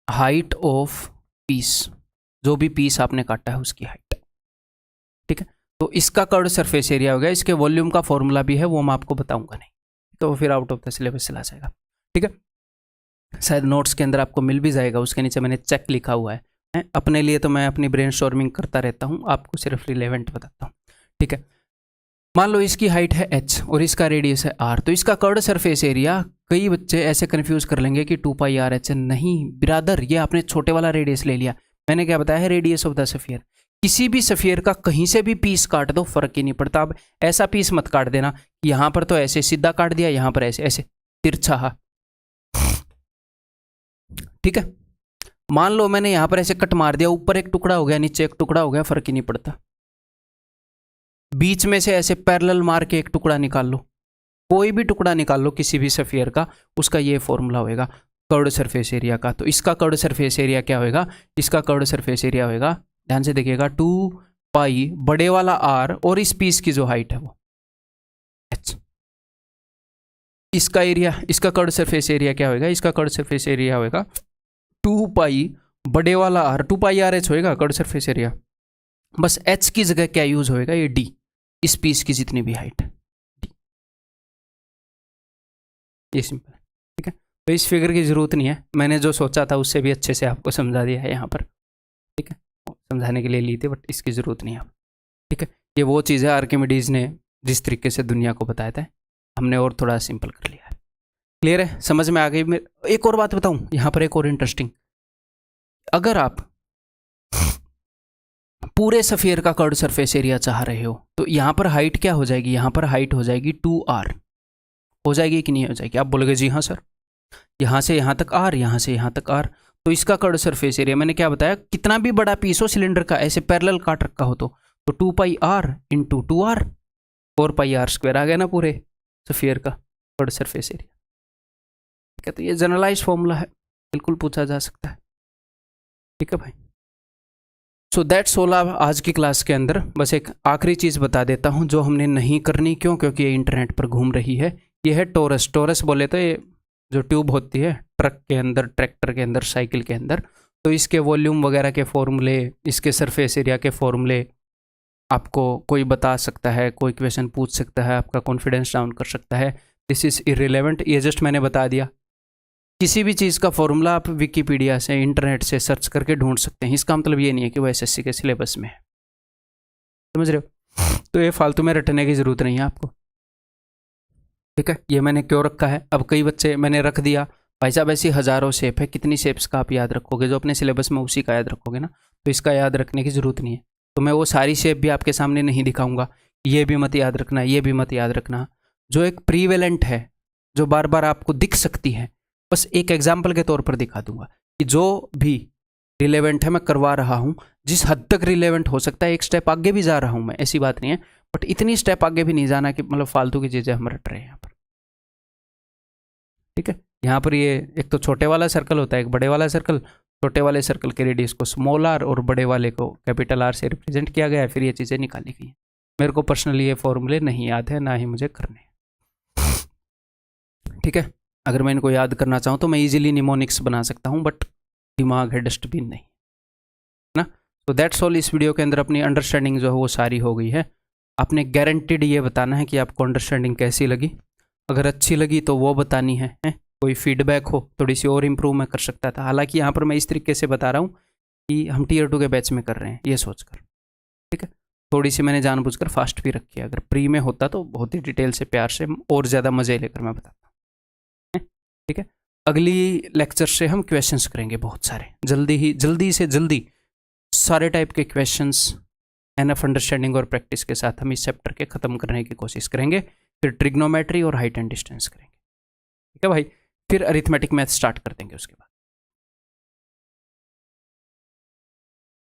हाइट ऑफ पीस, जो भी पीस आपने काटा है उसकी हाइट। ठीक है, तो इसका कर्व्ड सरफेस एरिया हो गया। इसके वॉल्यूम का फॉर्मूला भी है, वो मैं आपको बताऊंगा नहीं, तो फिर आउट ऑफ द सिलेबस चला जाएगा। ठीक है, शायद नोट्स के अंदर आपको मिल भी जाएगा, उसके नीचे मैंने चेक लिखा हुआ है। अपने लिए तो मैं अपनी ब्रेनस्टॉर्मिंग करता रहता हूँ, आपको सिर्फ रिलेवेंट बताता हूँ। ठीक है, मान लो इसकी हाइट है h और इसका रेडियस है r, तो इसका कर्व्ड सरफेस एरिया, कई बच्चे ऐसे कंफ्यूज कर लेंगे कि 2 पाई आर एच। नहीं ब्रदर, ये आपने छोटे वाला रेडियस ले लिया। मैंने क्या बताया है, रेडियस ऑफ द सफियर। किसी भी सफियर का कहीं से भी पीस काट दो, फर्क ही नहीं पड़ता। अब ऐसा पीस मत काट देना, यहाँ पर तो ऐसे सीधा काट दिया, यहाँ पर ऐसे ऐसे तिरछा। ठीक है, मान लो मैंने यहाँ पर ऐसे कट मार दिया, ऊपर एक टुकड़ा हो गया, नीचे एक टुकड़ा हो गया, फर्क ही नहीं पड़ता। बीच में से ऐसे पैरेलल मार के एक टुकड़ा निकाल लो, कोई भी टुकड़ा निकाल लो किसी भी सफियर का, उसका ये फॉर्मूला होएगा कर्व्ड सरफेस एरिया का। तो इसका कर्व्ड सरफेस एरिया क्या होएगा, इसका कर्व्ड सरफेस एरिया होएगा, ध्यान से देखिएगा, 2 पाई बड़े वाला आर और इस पीस की जो हाइट है वो h। इसका एरिया, इसका कर्व्ड सरफेस एरिया क्या होएगा, इसका कर्व्ड सरफेस एरिया होएगा 2 पाई बड़े वाला आर, 2 पाई आर एच होएगा कर्व्ड सरफेस एरिया। बस h की जगह क्या यूज होएगा, ये d, इस पीस की जितनी भी हाइट है, ये सिंपल है। ठीक है, तो इस फिगर की जरूरत नहीं है, मैंने जो सोचा था उससे भी अच्छे से आपको समझा दिया है यहाँ पर। ठीक है, समझाने के लिए ली थी, बट इसकी जरूरत नहीं है। ठीक है, ये वो चीज़ है आर्किमिडीज ने जिस तरीके से दुनिया को बताया था, हमने और थोड़ा सिंपल कर लिया है। क्लियर है, समझ में आ गई। मैं एक और बात बताऊं यहाँ पर, एक और इंटरेस्टिंग, अगर आप पूरे सफियर का कर्ड सरफेस एरिया चाह रहे हो तो यहाँ पर हाइट क्या हो जाएगी, यहाँ पर हाइट हो जाएगी 2r, हो जाएगी कि नहीं हो जाएगी? आप बोलोगे जी हाँ सर, यहाँ से यहाँ तक r, यहाँ से यहाँ तक r, तो इसका कर्ड सरफेस एरिया मैंने क्या बताया, कितना भी बड़ा पीस हो सिलेंडर का, ऐसे पैरेलल काट रखा हो तो 2 पाई r इंटू 2r, 4 पाई r स्क्वायर आ गया ना पूरे सफियर का कर्ड सरफेस एरिया। ठीक है, तो ये जनरलाइज फॉर्मूला है, बिल्कुल पूछा जा सकता है। ठीक है भाई, सो दैट्स ऑल। आज की क्लास के अंदर बस एक आखिरी चीज़ बता देता हूँ जो हमने नहीं करनी, क्यों? क्योंकि ये इंटरनेट पर घूम रही है। ये है टोरस। टोरस बोले तो ये जो ट्यूब होती है ट्रक के अंदर, ट्रैक्टर के अंदर, साइकिल के अंदर, तो इसके वॉल्यूम वगैरह के फॉर्मूले, इसके सरफेस एरिया के फॉर्मूले आपको कोई बता सकता है, कोई क्वेश्चन पूछ सकता है, आपका कॉन्फिडेंस डाउन कर सकता है। दिस इज़ इररिलेवेंट, ये जस्ट मैंने बता दिया। किसी भी चीज़ का फॉर्मूला आप विकीपीडिया से, इंटरनेट से सर्च करके ढूंढ सकते हैं। इसका मतलब ये नहीं है कि वो एसएससी के सिलेबस में है, समझ रहे हो? तो ये फालतू में रटने की ज़रूरत नहीं है आपको। ठीक है, ये मैंने क्यों रखा है? अब कई बच्चे, मैंने रख दिया भाई साहब ऐसी हज़ारों शेप है, कितनी शेप्स का आप याद रखोगे? जो अपने सिलेबस में उसी का याद रखोगे ना, तो इसका याद रखने की ज़रूरत नहीं है। तो मैं वो सारी शेप भी आपके सामने नहीं दिखाऊंगा, ये भी मत याद रखना, ये भी मत याद रखना। जो एक प्रीवेलेंट है, जो बार बार आपको दिख सकती है, बस एक एग्जाम्पल के तौर पर दिखा दूंगा कि जो भी रिलेवेंट है मैं करवा रहा हूँ। जिस हद तक रिलेवेंट हो सकता है, एक स्टेप आगे भी जा रहा हूँ मैं, ऐसी बात नहीं है, बट इतनी स्टेप आगे भी नहीं जाना कि मतलब फालतू की चीज़ें हम रट रहे हैं यहाँ पर। ठीक है, यहाँ पर ये एक तो छोटे वाला सर्कल होता है, एक बड़े वाला सर्कल। छोटे वाले सर्कल के रेडियस को स्मॉल आर और बड़े वाले को कैपिटल आर से रिप्रेजेंट किया गया है, फिर ये चीज़ें निकाली गई हैं। मेरे को पर्सनली ये फॉर्मूले नहीं याद है, ना ही मुझे करने। ठीक है, अगर मैं इनको याद करना चाहूँ तो मैं इजीली निमोनिक्स बना सकता हूँ, बट दिमाग है डस्टबिन नहीं, ना। तो दैट्स ऑल। इस वीडियो के अंदर अपनी अंडरस्टैंडिंग जो है वो सारी हो गई है। आपने गारंटीड ये बताना है कि आपको अंडरस्टैंडिंग कैसी लगी। अगर अच्छी लगी तो वो बतानी है। कोई फीडबैक हो, थोड़ी सी और इम्प्रूव मैं कर सकता था। हालांकि यहाँ पर मैं इस तरीके से बता रहा हूँ कि हम टीयर 2 के बैच में कर रहे हैं, ये सोचकर। ठीक है, थोड़ी सी मैंने जानबूझकर फास्ट भी रखी है। अगर प्री में होता तो बहुत ही डिटेल से, प्यार से और ज़्यादा मज़े लेकर मैं बताता हूँ। ठीक है, अगली लेक्चर से हम क्वेश्चंस करेंगे बहुत सारे, जल्दी से जल्दी सारे टाइप के क्वेश्चंस एनफ अंडरस्टैंडिंग और प्रैक्टिस के साथ हम इस चैप्टर के ख़त्म करने की कोशिश करेंगे। फिर ट्रिग्नोमेट्री और हाइट एंड डिस्टेंस करेंगे। ठीक है भाई, फिर अरिथमेटिक मैथ स्टार्ट कर देंगे उसके बाद।